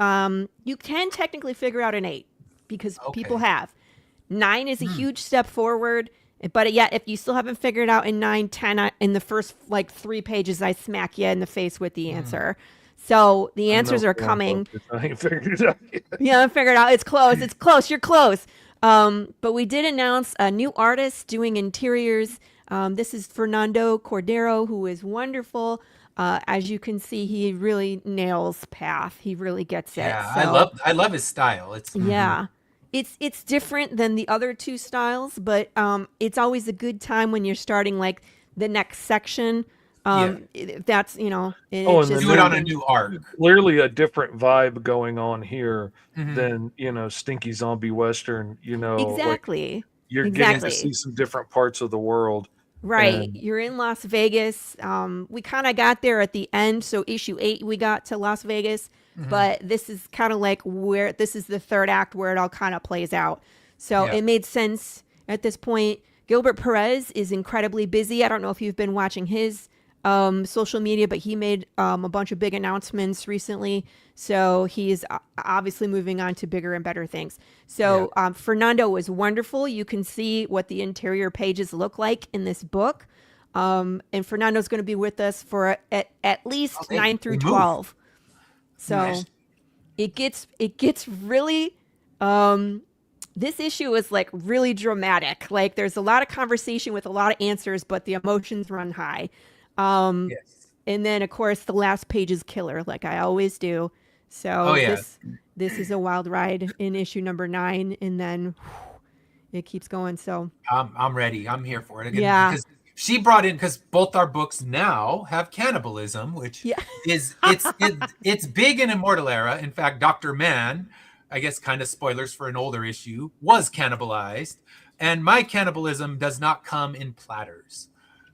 you can technically figure out in 8, because people have. 9 is a huge step forward, but yet if you still haven't figured out in 9, 10, in the first like 3 pages, I smack you in the face with the answer. So the answers are coming. I ain't figured it out yet. Yeah, I figured out. It's close. It's close. You're close. But we did announce a new artist doing interiors. This is Fernando Cordero, who is wonderful. As you can see, he really nails Path. He really gets it. Yeah, So, I love his style. It's yeah. It's different than the other 2 styles, but it's always a good time when you're starting like the next section. That's, you know, and Oh, it's and just Do it on a something- new arc. Clearly a different vibe going on here Mhm. than, you know, Stinky Zombie Western, you know, like exactly. you're getting to Exactly. see some different parts of the world. Right. And- You're in Las Vegas. We kind of got there at the end. So issue 8, we got to Las Vegas. Mhm. But this is kind of like where this is the third act where it all kind of plays out. So Yeah. it made sense at this point. Gilbert Perez is incredibly busy. I don't know if you've been watching his social media, but he made a bunch of big announcements recently. So he's obviously moving on to bigger and better things. So Fernando was wonderful. You can see what the interior pages look like in this book. And Fernando's going to be with us for at least 9 through they move. 12. So Nice. it gets really this issue is like really dramatic. Like there's a lot of conversation with a lot of answers, but the emotions run high. Yes. And then of course the last page is killer, like I always do. So this is a wild ride in issue number 9, and then it keeps going. So I'm ready. I'm here for it again. Yeah. Because she brought in, because both our books now have cannibalism, which Yeah. it's big in Immortal Era. In fact, Dr. Man, I guess kind of spoilers for an older issue, was cannibalized. And my cannibalism does not come in platters.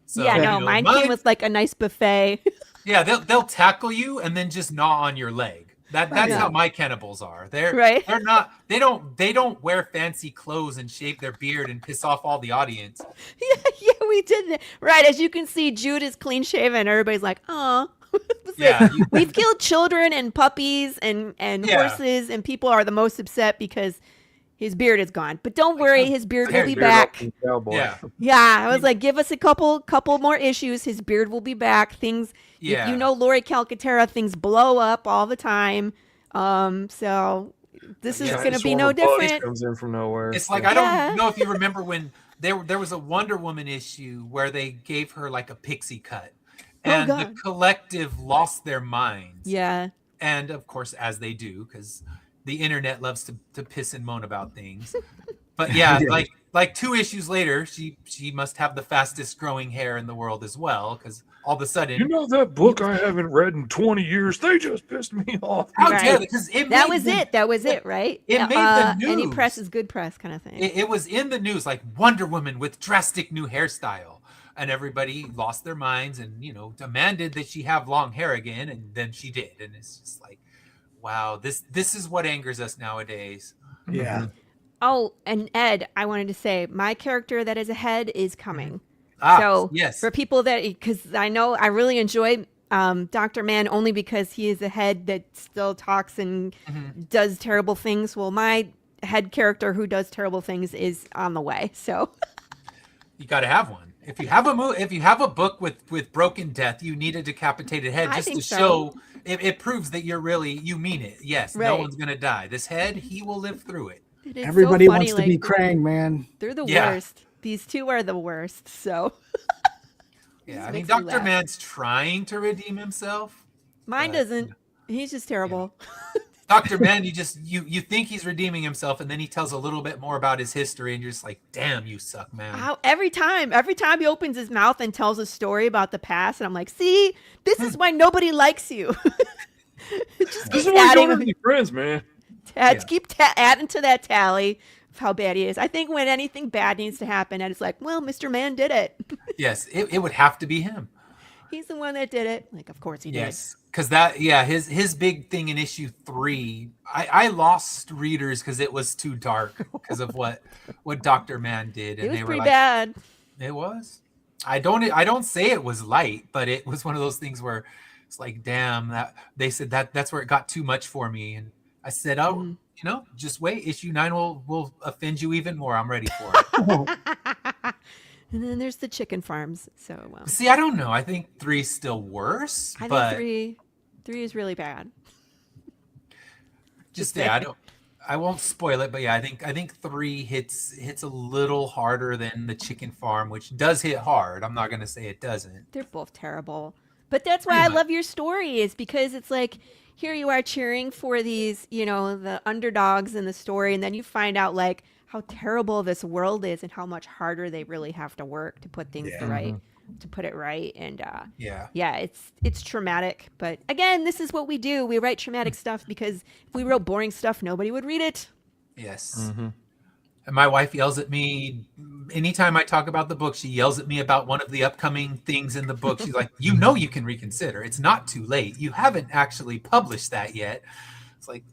So, yeah, you no, know, mine came with like a nice buffet. yeah, they'll tackle you and then just gnaw on your leg. That's Yeah. how my cannibals are. Right. They're not they don't wear fancy clothes and shave their beard and piss off all the audience. Yeah, we did that. Right, as you can see, Jude is clean shaven. Everybody's like, oh. Yeah, We've killed children and puppies and Yeah. horses, and people are the most upset because his beard is gone. But don't worry, his beard will be Beard up back. and Cowboy. yeah. Yeah, I was like, give us a couple more issues. His beard will be back. Things, Yeah. you know, Lori Calcaterra, things blow up all the time. So this is Yeah, going to Just be one no of the bugs different. comes in from nowhere. It's like Yeah. I Yeah. don't know if you remember when there was a Wonder Woman issue where they gave her like a pixie cut. And the God. collective lost their minds. Yeah. And of course, as they do, because the internet loves to piss and moan about things. But yeah, like 2 issues later, she must have the fastest growing hair in the world as well, because all of a sudden, You know that book I haven't read in 20 years? They just pissed me off. how Right. dare they? Because That was it. That was it, right? It made the Any news. press is good press kind of thing. It was in the news, like Wonder Woman with drastic new hairstyle, and everybody lost their minds and, you know, demanded that she have long hair again, and then she did, and it's just like, wow, this is what angers us nowadays. Yeah. Oh, and Ed, I wanted to say my character that is ahead is coming. Ah, So yes, for people that, because I know I really enjoy Dr. Man only because he is a head that still talks and does terrible things. Well, my head character who does terrible things is on the way. So you got to have one. If you have if you have a book with broken death, you need a decapitated head I just think to so. show it proves that you mean it. Yes, no Right. one's gonna die. This head, he will live through it. it is so Everybody funny, wants to like, be Krang, man. they're the Yeah. worst. These two are the worst. So Yeah, Just I mean, makes me Dr. laugh. Man's trying to redeem himself. mine But, doesn't. He's just terrible. Dr. Man, you think he's redeeming himself, and then he tells a little bit more about his history, and you're just like, damn, you suck, man. How every time he opens his mouth and tells a story about the past, and I'm like, see, this is why nobody likes you. Just This is keep why you adding, don't have any friends, man. keep adding to that tally of how bad he is. I think when anything bad needs to happen, and it's like, well, Mr. Man did it. Yes, it would have to be him. He's the one that did it. Like, of course he did. Yes, because his big thing in issue 3, I lost readers because it was too dark because of what Dr. Man did, and It was they were pretty like, bad. it was. I don't say it was light, but it was one of those things where it's like, damn, that they said that's where it got too much for me, and I said, oh, Mm-hmm. you know, just wait. Issue 9 will offend you even more. I'm ready for it. And then there's the chicken farms. So, well, See, I don't know. I think 3's still worse, I but think three is really bad. just yeah, I won't spoil it, but yeah, I think 3 hits a little harder than the chicken farm, which does hit hard. I'm not gonna say it doesn't. They're both terrible. But that's why Pretty I much. love your story, is because it's like, here you are cheering for these, you know, the underdogs in the story, and then you find out like how terrible this world is and how much harder they really have to work to put things Yeah. right. put it right. And Yeah. it's traumatic. But again, this is what we do. We write traumatic stuff because if we wrote boring stuff, nobody would read it. Yes. And my wife yells at me anytime I talk about the book. She yells at me about one of the upcoming things in the book. She's like, you can reconsider. It's not too late. You haven't actually published that yet. It's like,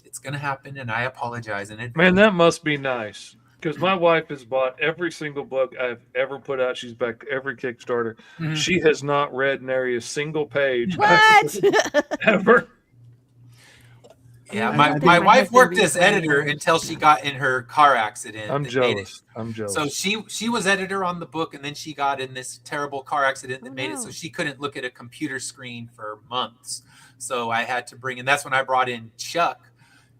it's going to happen, and I apologize in advance. Man, that must be nice. Because my wife has bought every single book I've ever put out. She's backed every Kickstarter. She has not read nary a single page. What? Ever. Yeah, my wife worked as editor until she got in her car accident. I'm jealous. So she was editor on the book, and then she got in this terrible car accident that made it so she couldn't look at a computer screen for months. So I had to bring, and that's when I brought in Chuck.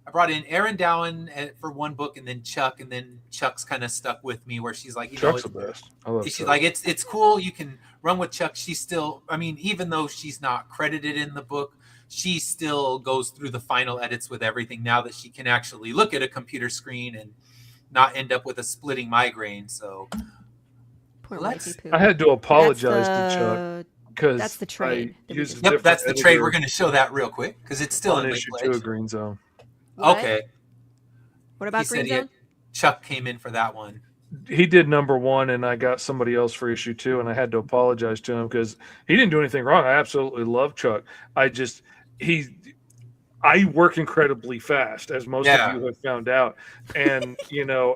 I brought in Erin Dowan for one book, and then Chuck, and then Chuck's kind of stuck with me, where she's like, Chuck's the best. I love she's Chuck. like, it's cool. You can run with Chuck. She's still, I mean, even though she's not credited in the book, she still goes through the final edits with everything now that she can actually look at a computer screen and not end up with a splitting migraine. So Poor let's. wifey poo. I had to apologize to Chuck because That's the trade. Yep, that's the trade. We're going to show that real quick because it's still on in issue late 2 pledge. of Green Zone. What? Okay. What about Green Zone? Chuck came in for that one. He did number 1, and I got somebody else for issue 2, and I had to apologize to him because he didn't do anything wrong. I absolutely love Chuck. I work incredibly fast, as most of you have found out. And,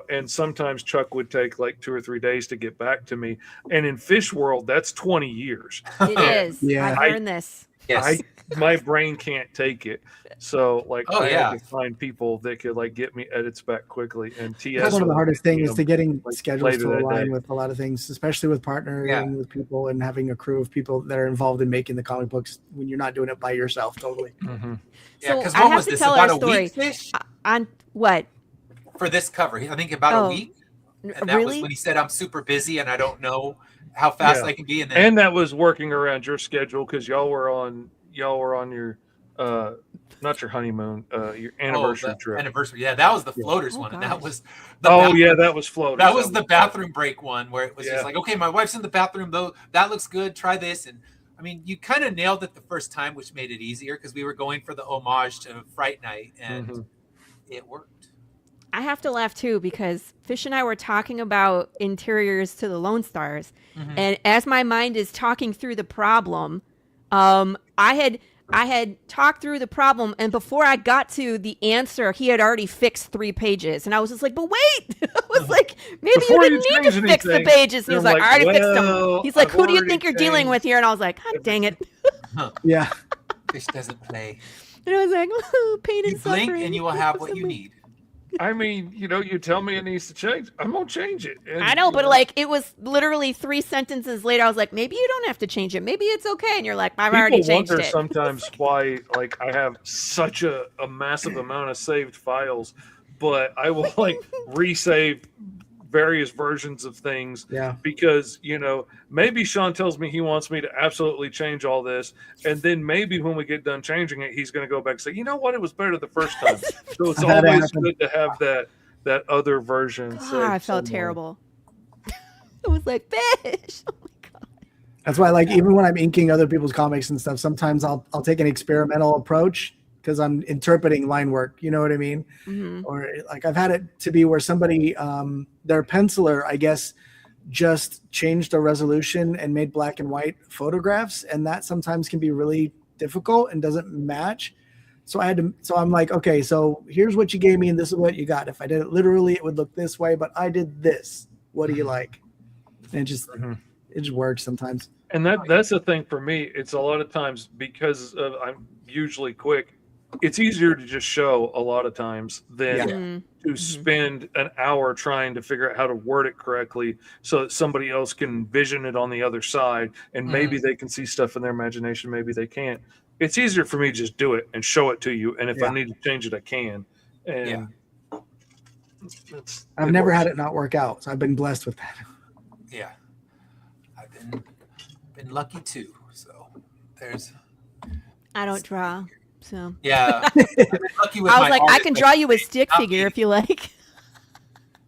and sometimes Chuck would take like 2 or 3 days to get back to me. And in Fish World, that's 20 years. It is. Yeah. I've learned this. Yes. My brain can't take it. So I yeah. had to find people that could get me edits back quickly. And TS That's one of the hardest things is to getting like schedules later to that align day. with a lot of things, especially with partnering Yeah. with people and having a crew of people that are involved in making the comic books when you're not doing it by yourself. Totally. Mm-hmm. Yeah, So because I what have was to this? tell About our a story. week, Fish? On what? For this cover. I think about a week. And that was Really? when he said, I'm super busy and I don't know how fast Yeah. I can be. And then And that was working around your schedule because y'all were on your not your honeymoon, your anniversary the trip. Anniversary. Yeah, that was the Yeah. floaters Oh, one. And gosh. that was the That was floating. That was the bathroom break one where it was Yeah. just like, okay, my wife's in the bathroom though. That looks good. Try this. And I mean, you kind of nailed it the first time, which made it easier because we were going for the homage to Fright Night, and it worked. I have to laugh too because Fish and I were talking about interiors to the Lone Stars, and as my mind is talking through the problem, I had talked through the problem, and before I got to the answer, he had already fixed 3 pages, and I was just like, "But wait!" I was like, "Maybe Before you you didn't need to change fix the anything, pages." And he was you're like, "I already like, fixed them." "Well, He's like, I've "Who do you already think you're dealing with here?" And I was like, "God dang it!" Yeah. Fish doesn't play. And I was like, "Oh, pain You and suffering." blink and you will have what you need. I mean, you tell me it needs to change. I'm gonna change it. And, I know, but it was literally 3 sentences later. I was like, maybe you don't have to change it. Maybe it's okay. And you're like, I've already people changed wonder it. sometimes why I have such a massive amount of saved files, but I will resave various versions of things Yeah. because maybe Sean tells me he wants me to absolutely change all this, and then maybe when we get done changing it, he's going to go back and say, you know what, it was better the first time. So it's That always happened. good to have that other version. God, saved I felt somewhere. terrible. I was like, Fish. Oh my God. That's why, even when I'm inking other people's comics and stuff, sometimes I'll take an experimental approach because I'm interpreting line work. You know what I mean? Mm-hmm. Or I've had it to be where somebody, their penciler, I guess, just changed a resolution and made black and white photographs, and that sometimes can be really difficult and doesn't match. So I'm like, okay, so here's what you gave me, and this is what you got. If I did it literally, it would look this way, but I did this. What do you like? And it just works sometimes. And that's the thing for me. It's a lot of times because I'm usually quick. It's easier to just show a lot of times than to spend an hour trying to figure out how to word it correctly so that somebody else can vision it on the other side, and maybe they can see stuff in their imagination, maybe they can't. It's easier for me to just do it and show it to you, and if I need to change it, I can. And I've never had it not work out, so I've been blessed with that. Yeah. I've been lucky too. So there's I don't draw. So I've been lucky with I was my like, I art, can but draw you a stick not figure me. if you like.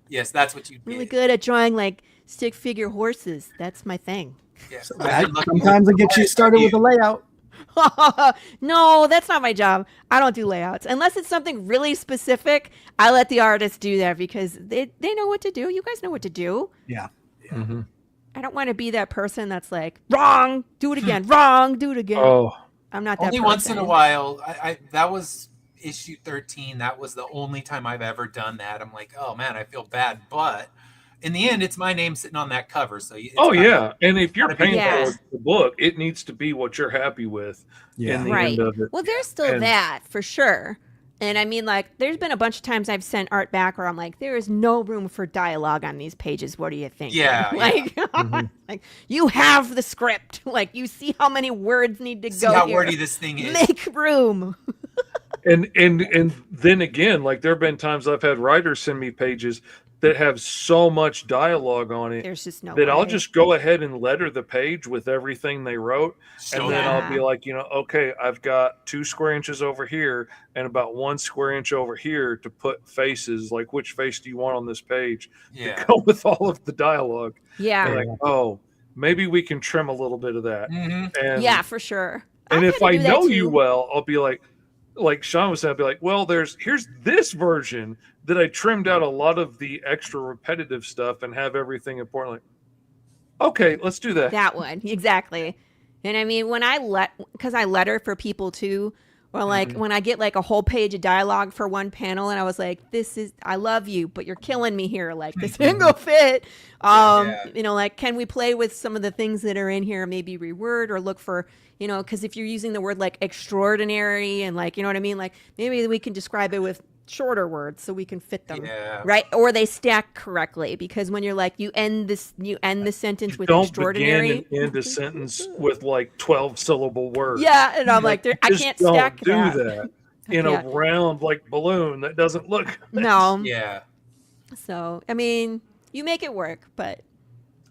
Yes, that's what you did. Really good at drawing stick figure horses. That's my thing. Yeah. So I've been lucky sometimes I get you started with the layout. No, that's not my job. I don't do layouts unless it's something really specific. I let the artist do that because they know what to do. You guys know what to do. Yeah. Mm-hmm. I don't want to be that person that's like, wrong, do it again, wrong, do it again. Oh, I'm not that only person. once in a while. I that was issue 13. That was the only time I've ever done that. I'm like, oh man, I feel bad, but in the end, it's my name sitting on that cover. So it's yeah. And if you're gotta be paying Yeah. for the book, it needs to be what you're happy with in the Right. end of it. Well, there's still And- that for sure. And I mean, like, there's been a bunch of times I've sent art back where I'm like, there is no room for dialogue on these pages. What do you think? Yeah, Like, Mhm. like you have the script. Like, you see how many words need to see go how here. wordy this thing is. Make room. And then again, like there have been times I've had writers send me pages that have so much dialogue on it There's just no that way. I'll just go ahead and letter the page with everything they wrote. Show And then that. I'll be like, okay, I've got 2 square inches over here and about 1 square inch over here to put faces. Like, which face do you want on this page? Yeah. To go with all of the dialogue. Yeah. And like, oh, maybe we can trim a little bit of that. hmm And Yeah, for sure. and I've if had to I do that know you too. well, I'll be like Sean was saying, I'll be like, well, here's this version that I trimmed out a lot of the extra repetitive stuff and have everything important. Like, okay, let's do that. That one, exactly. And I mean, when because I letter for people too, or like Mm-hmm. when I get like a whole page of dialogue for one panel, and I was like, I love you, but you're killing me here. Like, this ain't gonna fit. Yeah. Like, can we play with some of the things that are in here, maybe reword or look for, because if you're using the word like extraordinary and like, you know what I mean? Like, maybe we can describe it with shorter words so we can fit them. Yeah. Right, or they stack correctly, because when you're like, you end the sentence with Don't extraordinary. begin and end a sentence with like 12 syllable words. Yeah, and I'm like, I Just can't don't stack do that. that in Yeah. a round like balloon that doesn't look. No. Yeah. So I mean, you make it work, but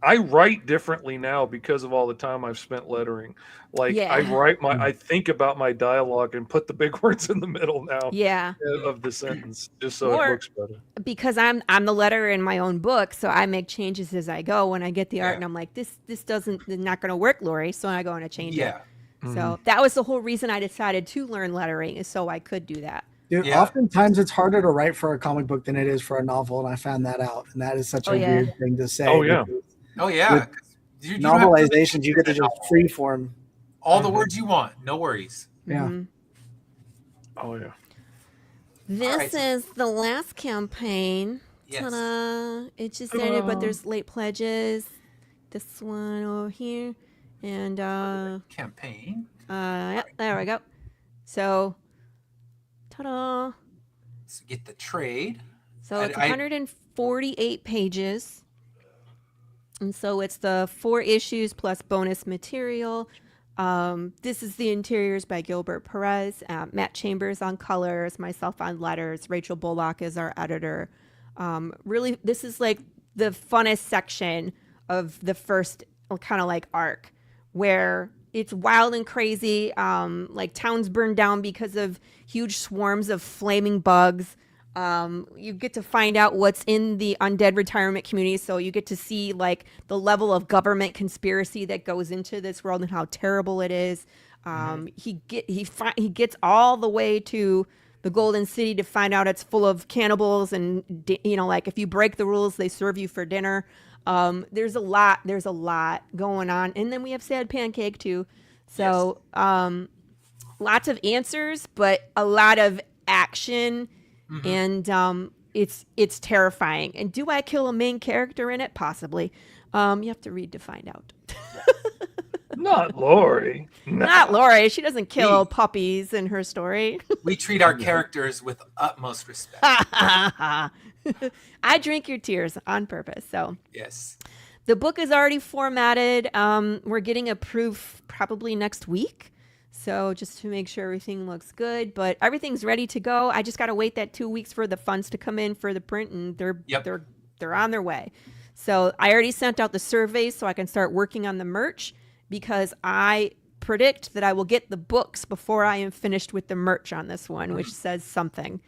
I write differently now because of all the time I've spent lettering. Like Yeah. I think about my dialogue and put the big words in the middle now yeah, of the sentence just so Or- it looks better. because I'm the letterer in my own book, so I make changes as I go. When I get the art, Yeah. and I'm like, this doesn't not going to work, Lori. So I go and I change Yeah. it. So that was the whole reason I decided to learn lettering, is so I could do that. Dude, Yeah. oftentimes it's harder to write for a comic book than it is for a novel, and I found that out. And that is such Oh, a yeah. weird thing to say. Oh, yeah. because Oh yeah. With 'Cause you don't have to make Novelizations, you get to just free form. all the words you want. No worries. Yeah. Mhm. Oh yeah. This right, so- is the last campaign. Yes. Ta-da! It just ended, but there's late pledges. This one over here, and Campaign. yeah, there we go. So, ta-da! So get the trade. So I- it's I- 148 pages, and so it's the 4 issues plus bonus material. This is the interiors by Gilbert Perez, Matt Chambers on colors, myself on letters, Rachel Bullock is our editor. Really, this is like the funnest section of the first kind of like arc, where it's wild and crazy. Like towns burned down because of huge swarms of flaming bugs. You get to find out what's in the undead retirement community, so you get to see like the level of government conspiracy that goes into this world and how terrible it is. He gets all the way to the Golden City to find out it's full of cannibals, and like if you break the rules, they serve you for dinner. There's a lot going on, and then we have Sad Pancake too. So lots of answers, but a lot of action. And it's terrifying. And do I kill a main character in it? Possibly. You have to read to find out. Not Lori. No. Not Lori. She doesn't kill puppies in her story. We treat our characters with utmost respect. I drink your tears on purpose. So Yes. the book is already formatted. We're getting a proof probably next week. So just to make sure everything looks good, but everything's ready to go. I just got to wait that 2 weeks for the funds to come in for the print, and they're on their way. So I already sent out the surveys so I can start working on the merch, because I predict that I will get the books before I am finished with the merch on this one, which says something,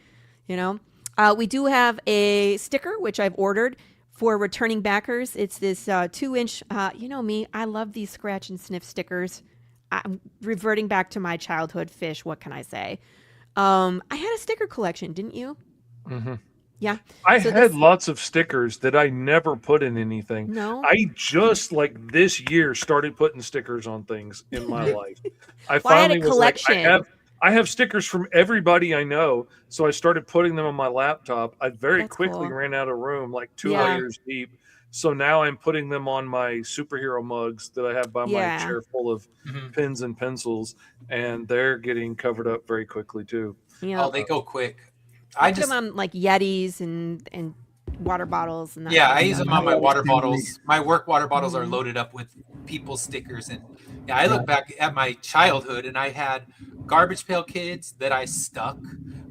We do have a sticker, which I've ordered for returning backers. It's this 2-inch, you know me, I love these scratch and sniff stickers. I'm reverting back to my childhood fish. What can I say? I had a sticker collection, didn't you? Mm-hmm. Yeah. I So had this- lots of stickers that I never put in anything. No? I just like this year started putting stickers on things in my life. I Well, I had a finally was like, collection. I have stickers from everybody I know, so I started putting them on my laptop. I very That's quickly cool. ran out of room, like 2 Yeah. layers deep. So now I'm putting them on my superhero mugs that I have by Yeah. my chair full of pens and pencils, and they're getting covered up very quickly too. Yeah. Oh, they go quick. I put them on like Yetis and water bottles and that. Yeah, kind I of use stuff. them on my water Family. bottles. My work water bottles are Mhm. loaded up with people's stickers, and yeah, I look back at my childhood, and I had Garbage Pail Kids that I stuck,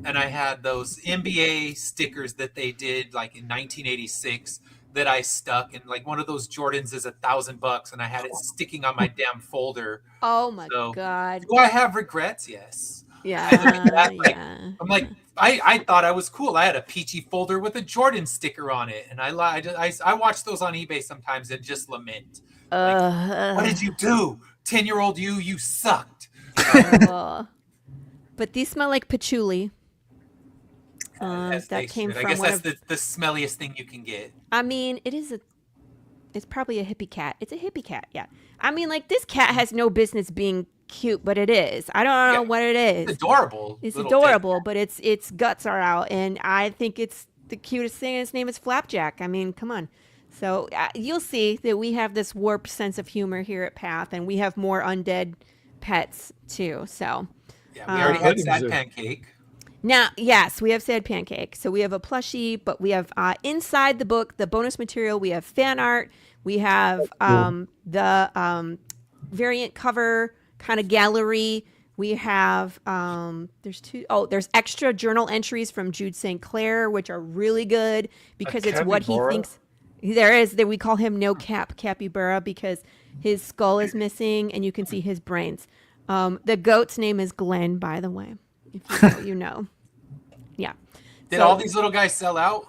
and I had those NBA stickers that they did like in 1986 that I stuck, and like one of those Jordans is $1,000, and I had it sticking on my damn folder. Oh my So, God. do I have regrets? Yes. Yeah. Yeah. I'm like, I thought I was cool. I had a peachy folder with a Jordan sticker on it, and I watch those on eBay sometimes and just lament. What did you do? 10-year-old you sucked. Terrible. But these smell like patchouli. As That they came should. from I guess one that's of. the smelliest thing you can get. I mean, it's probably a hippie cat. It's a hippie cat, yeah. I mean, like this cat has no business being cute, but it is. I don't know what it is. It's adorable. It's little adorable, but its guts are out, and I think it's the cutest thing. Its name is Flapjack. I mean, come on. So you'll see that we have this warped sense of humor here at Path, and we have more undead pets too. So Yeah, we already had What is Sad it? Pancake. now, yes, we have Sad Pancake. So we have a plushie, but we have inside the book, the bonus material, we have fan art. We have the variant cover kind of gallery. We have there's extra journal entries from Jude St. Clair, which are really good because it's what he capybara? thinks. There is that we call him No Cap Capybara because his skull is missing and you can see his brains. The goat's name is Glenn, by the way. If you know, you know. Yeah. Did So- all these little guys sell out?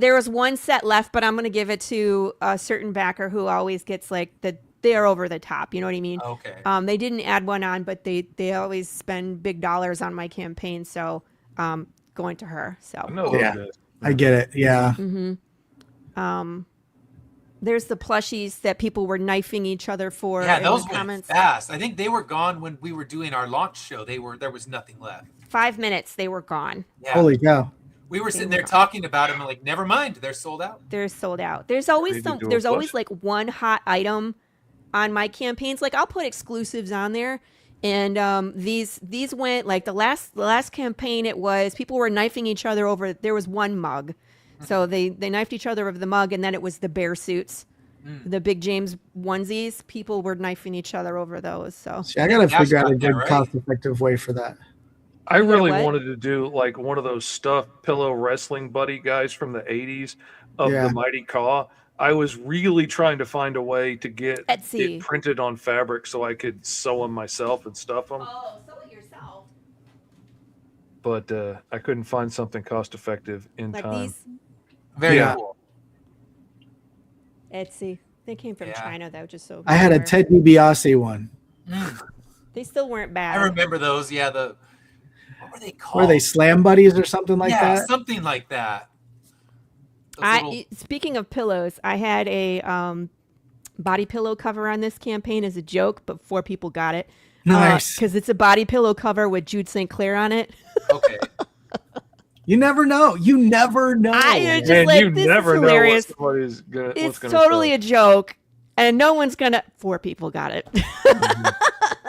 There was one set left, but I'm going to give it to a certain backer who always gets like they're over the top. You know what I mean? Okay. They didn't add one on, but they always spend big dollars on my campaign. So, going to her. So, I know those Yeah. guys. I get it. Yeah. there's the plushies that people were knifing each other for. Yeah, in those the went comments. fast. I think they were gone when we were doing our launch show. There was nothing left. 5 minutes, they were gone. Yeah. Holy cow. We were sitting there talking about them and like, never mind, they're sold out. They're sold out. There's always Maybe some. do a There's always plush. like one hot item on my campaigns. Like I'll put exclusives on there, and these went like the last campaign. It was people were knifing each other over. There was one mug, so they knifed each other over the mug, and then it was the bear suits, the Big James onesies. People were knifing each other over those. So See, I got to Yeah, figure out a got that good right. cost-effective way for that. I You know really what? wanted to do like one of those stuffed pillow wrestling buddy guys from the 80s of Yeah. the Mighty Caw. I was really trying to find a way to get Etsy. it printed on fabric so I could sew them myself and stuff them, oh, sew it yourself. but I couldn't find something cost effective in Like time. these Very Yeah. cool. Etsy. They came from Yeah. China though, just so I had a everywhere. Ted DiBiase one. They still weren't bad. I remember those. Yeah, what were they called? Were they slam buddies or something like yeah, that? something like that. Those little- Speaking of pillows, I had a body pillow cover on this campaign as a joke, but 4 people got it. Nice. Because it's a body pillow cover with Jude St. Clair on it. okay. You never know. You never know. I just And like, you this is never know what hilarious. somebody's gonna. It's what's gonna totally sell. a joke, and no one's gonna. 4 people got it.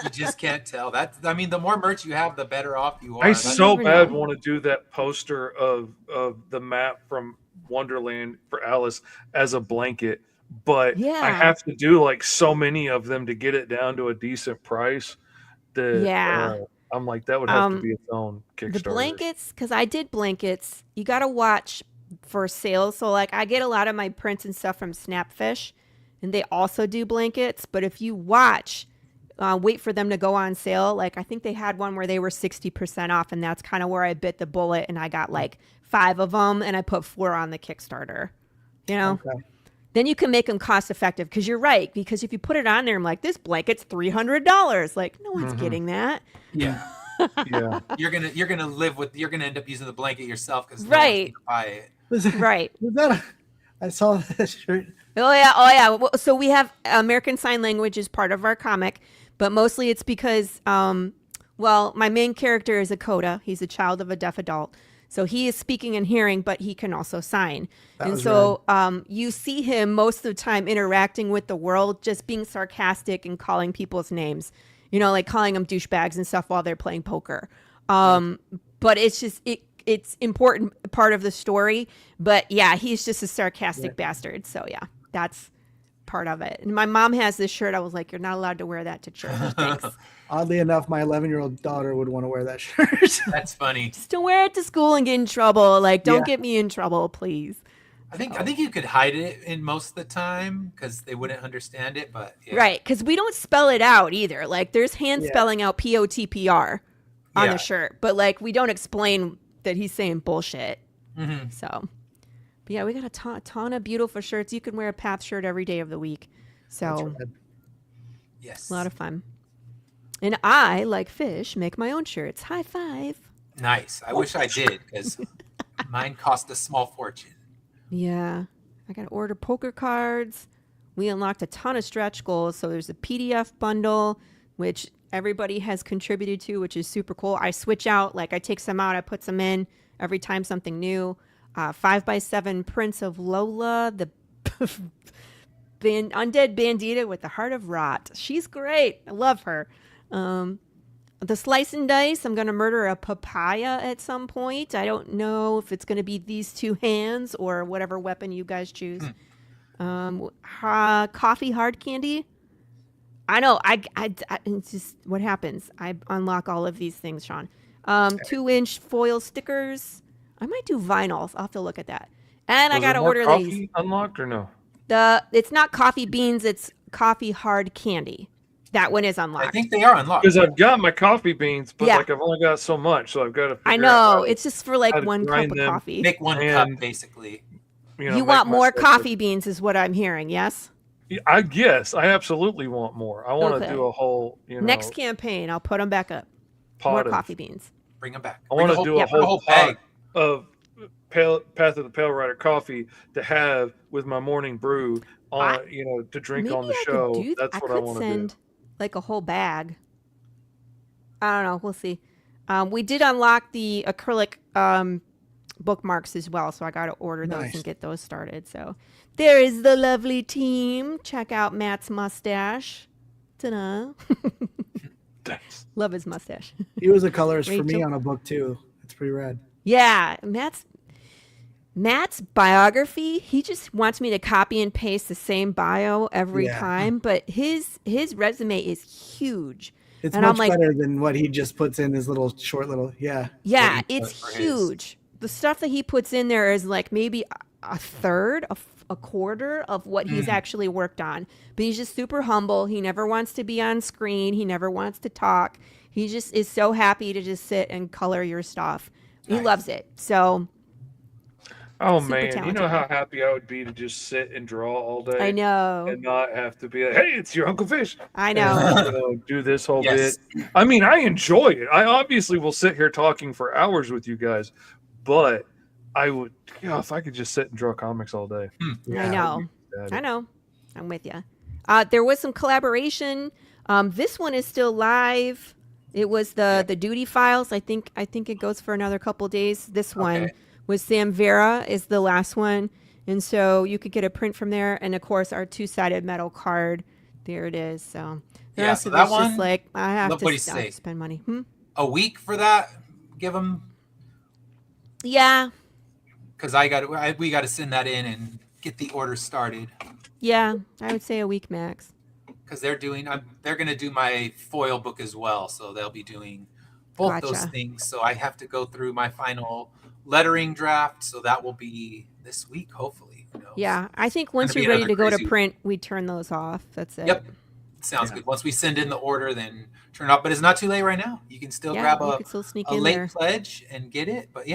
You just can't tell. I mean, the more merch you have, the better off you are. I That's- so never bad know. want to do that poster of the map from Wonderland for Alice as a blanket, but I Yeah. have to do like so many of them to get it down to a decent price. That Yeah. I'm like that would have to be its own Kickstarter. The blankets, because I did blankets, you got to watch for sales. So, like, I get a lot of my prints and stuff from Snapfish, and they also do blankets. But if you watch, wait for them to go on sale. Like, I think they had one where they were 60% off, and that's kind of where I bit the bullet, and I got like 5 of them, and I put 4 on the Kickstarter. You know, Okay. then you can make them cost effective because you're right. Because if you put it on there, I'm like, this blanket's $300. Like, no one's getting that. Yeah. Yeah. You're gonna end up using the blanket yourself because Right. no one's gonna buy it. Right. Was that I saw that shirt. Oh yeah. Well, so we have American Sign Language as part of our comic, but mostly it's because, my main character is a coda. He's a child of a deaf adult, so he is speaking and hearing, but he can also sign. That And was so you see him most of the time interacting with the world, just being sarcastic and calling people's names. You know, like calling them douchebags and stuff while they're playing poker. But it's just it's important part of the story. But yeah, he's just a sarcastic bastard. So yeah, that's part of it. And my mom has this shirt. I was like, you're not allowed to wear that to church. Thanks. Oddly enough, my 11-year-old daughter would want to wear that shirt. That's funny. Just don't wear it to school and get in trouble. Like, don't get me in trouble, please. I think you could hide it in most of the time because they wouldn't understand it. But yeah. Right, because we don't spell it out either. Like, there's hand spelling out POTPR on the shirt, but like we don't explain that he's saying bullshit. Mm-hmm. So, but yeah, we got a ton of beautiful shirts. You can wear a Path shirt every day of the week. So, Yes. a lot of fun. And I, like Fish, make my own shirts. High five. Nice. I wish I did because mine cost a small fortune. Yeah. I got to order poker cards. We unlocked a ton of stretch goals. So there's a PDF bundle, which everybody has contributed to, which is super cool. I switch out, like I take some out, I put some in every time something new. 5x7 prints of Lola, the undead bandita with the heart of rot. She's great. I love her. The slice and dice, I'm going to murder a papaya at some point. I don't know if it's going to be these two hands or whatever weapon you guys choose. Coffee hard candy. I know. It's just what happens. I unlock all of these things, Sean. 2-inch foil stickers. I might do vinyls. I'll have to look at that. And I got to order these. Unlocked or no? It's not coffee beans. It's coffee hard candy. That one is unlocked. I think they are unlocked. Because I've got my coffee beans, but like I've only got so much, so I've got to. I know. It's just for like one cup of coffee. Make one cup, basically. You want more coffee beans, is what I'm hearing. Yes. I guess I absolutely want more. I want to do a whole. Next campaign, I'll put them back up. More coffee beans. Bring them back. I want to do a whole bag of Path of the Pale Rider coffee to have with my morning brew on, to drink on the show. That's what I want to do. Like a whole bag. I don't know. We'll see. We did unlock the acrylic bookmarks as well, so I got to order those and get those started. So there is the lovely team. Check out Matt's mustache. Ta-da. Thanks. Love his mustache. He was a colorist for me on a book too. It's pretty rad. Yeah, Matt's biography, he just wants me to copy and paste the same bio every time, but his resume is huge. It's much better than what he just puts in his short little. Yeah, it's huge. The stuff that he puts in there is like maybe a third, a quarter of what he's actually worked on. But he's just super humble. He never wants to be on screen. He never wants to talk. He just is so happy to just sit and color your stuff. He loves it. So... Oh man, talented. You know how happy I would be to just sit and draw all day. I know, and not have to be like, "Hey, it's your Uncle Fish." I know. Do this whole bit. I mean, I enjoy it. I obviously will sit here talking for hours with you guys, but I would, if I could just sit and draw comics all day. I know. I'm with you. There was some collaboration. This one is still live. It was the duty files. I think it goes for another couple days. This one. With Sam Vera is the last one. And so you could get a print from there. And of course, our 2-sided metal card. There it is. So the rest of it's just like, I have to spend money. A week for that? Give them? Yeah. Because we got to send that in and get the order started. Yeah, I would say a week max. Because they're going to do my foil book as well. So they'll be doing both those things. So I have to go through my final lettering draft, so that will be this week, hopefully. Who knows? Yeah, I think once you're ready to go to print, we turn those off. That's it. Yep, sounds good. Once we send in the order, then turn it off. But it's not too late right now. You can still grab a late pledge and get it. But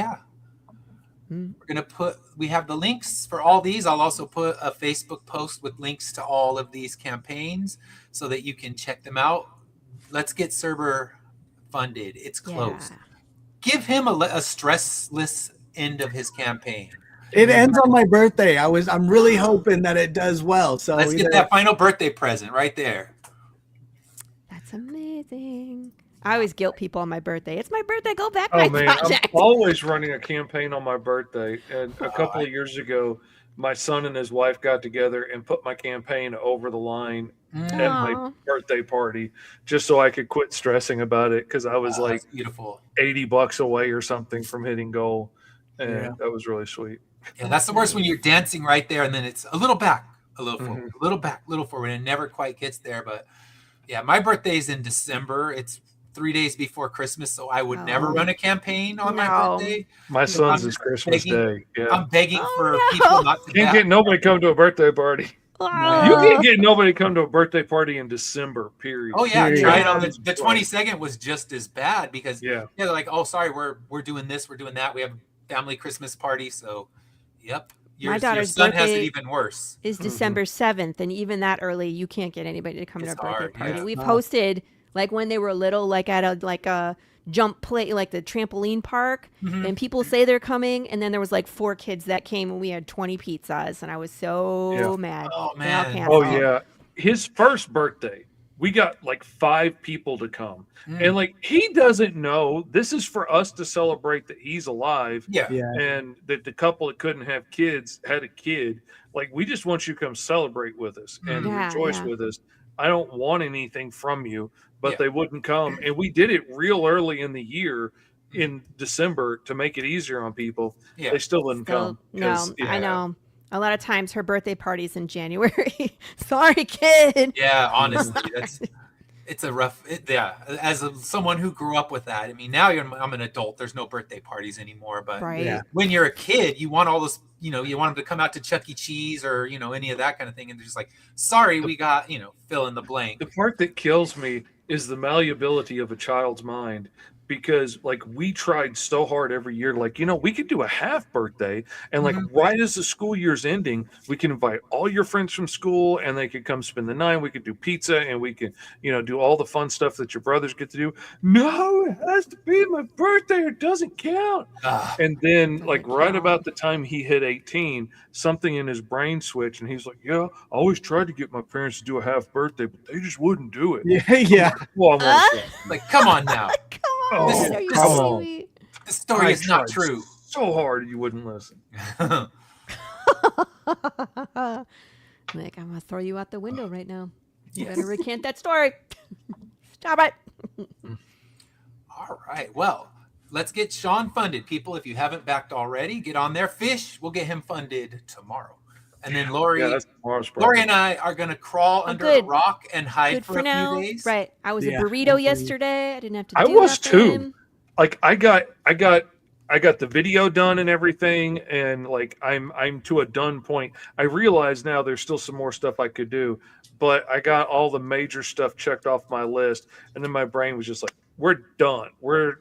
We have the links for all these. I'll also put a Facebook post with links to all of these campaigns so that you can check them out. Let's get Cerber funded. It's close. Yeah. Give him a stressless end of his campaign. It ends on my birthday. I'm really hoping that it does well. So let's get that final birthday present right there. That's amazing. I always guilt people on my birthday. It's my birthday. Go back Oh my man, project. I'm always running a campaign on my birthday. And a couple of years ago, my son and his wife got together and put my campaign over the line at my birthday party just so I could quit stressing about it because I was like beautiful $80 away or something from hitting goal. And that was really sweet. Yeah, that's the worst when you're dancing right there and then it's a little back, a little forward, a little back, a little forward, and it never quite gets there. But yeah, my birthday's in December. It's 3 days before Christmas, so I would never run a campaign on my birthday. My son's is Christmas Day. Yeah. I'm begging for people not to can't get nobody come to a birthday party. You can't get nobody come to a birthday party in December, period. Oh yeah, try it on the 22nd was just as bad because they're like, oh sorry, we're doing this, we're doing that. We have a family Christmas party, so my daughter's son birthday has it even worse. Is December 7th, and even that early, you can't get anybody to come to a birthday party. Yeah. We've hosted like when they were little, like at a jump play, like the trampoline park, and people say they're coming, and then there was like 4 kids that came, and we had 20 pizzas, and I was so mad. Oh man. Oh yeah, his first birthday, we got like 5 people to come, and like he doesn't know this is for us to celebrate that he's alive. And that the couple that couldn't have kids had a kid. Like we just want you to come celebrate with us and rejoice with us. I don't want anything from you, but they wouldn't come. And we did it real early in the year in December to make it easier on people. They still wouldn't come. No, I know. A lot of times her birthday party's in January. Sorry, kid. Yeah, honestly, it's a rough. As someone who grew up with that, I mean, now I'm an adult. There's no birthday parties anymore. But when you're a kid, you want all this. You want them to come out to Chuck E. Cheese or any of that kind of thing, and they're just like, sorry, we got fill in the blank. The part that kills me is the malleability of a child's mind. Because like we tried so hard every year, like, we could do a half birthday and like right as the school year's ending, we can invite all your friends from school and they could come spend the night. We could do pizza and we can, do all the fun stuff that your brothers get to do. No, it has to be my birthday or it doesn't count. And then like right about the time he hit 18, something in his brain switched and he's like, yeah, I always tried to get my parents to do a half birthday, but they just wouldn't do it. Like, come on now. The story is not true. So hard you wouldn't listen. Like, I'm gonna throw you out the window right now. You better recant that story. Stop it. All right. Well, let's get Sean funded, people. If you haven't backed already, get on there. Fish, we'll get him funded tomorrow. And then Lori and I are going to crawl under a rock and hide for a few days. Right. I was a burrito yesterday. I didn't have to do I was nothing. too. Like I got the video done and everything, and like I'm to a done point. I realize now there's still some more stuff I could do, but I got all the major stuff checked off my list, and then my brain was just like, we're done. We're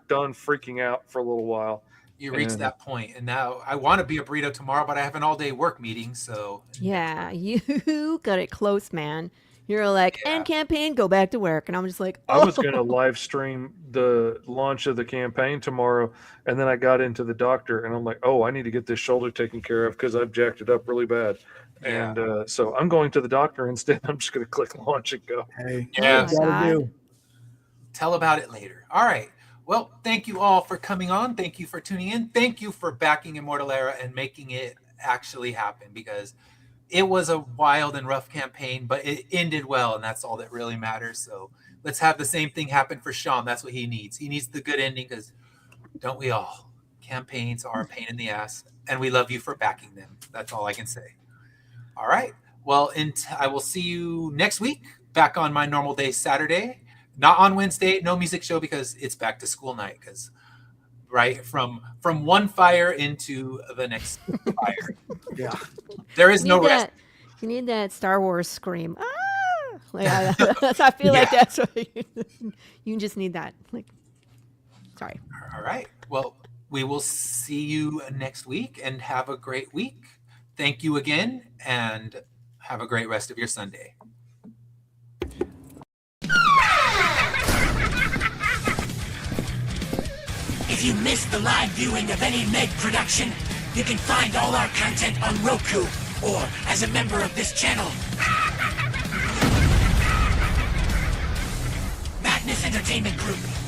done freaking out for a little while. You reached that point, and now I want to be a burrito tomorrow, but I have an all-day work meeting, so. Yeah, you got it close, man. You're like, end campaign, go back to work. And I'm just like, I was going to live stream the launch of the campaign tomorrow, and then I got into the doctor, and I'm like, oh, I need to get this shoulder taken care of because I've jacked it up really bad. And so I'm going to the doctor instead. I'm just going to click launch and go. Hey, tell about it later. All right. Well, thank you all for coming on. Thank you for tuning in. Thank you for backing Immortal Era and making it actually happen, because it was a wild and rough campaign, but it ended well, and that's all that really matters. So let's have the same thing happen for Sean. That's what he needs. He needs the good ending, because don't we all? Campaigns are a pain in the ass, and we love you for backing them. That's all I can say. All right. Well, I will see you next week, back on my normal day, Saturday. Not on Wednesday, no music show, because it's back to school night. Because from one fire into the next fire. There is no rest. You need that Star Wars scream. Ah! Like, I feel like that's what you just need that. Like, sorry. All right. Well, we will see you next week, and have a great week. Thank you again, and have a great rest of your Sunday. If you missed the live viewing of any Meg production, you can find all our content on Roku or as a member of this channel. Madness Entertainment Group.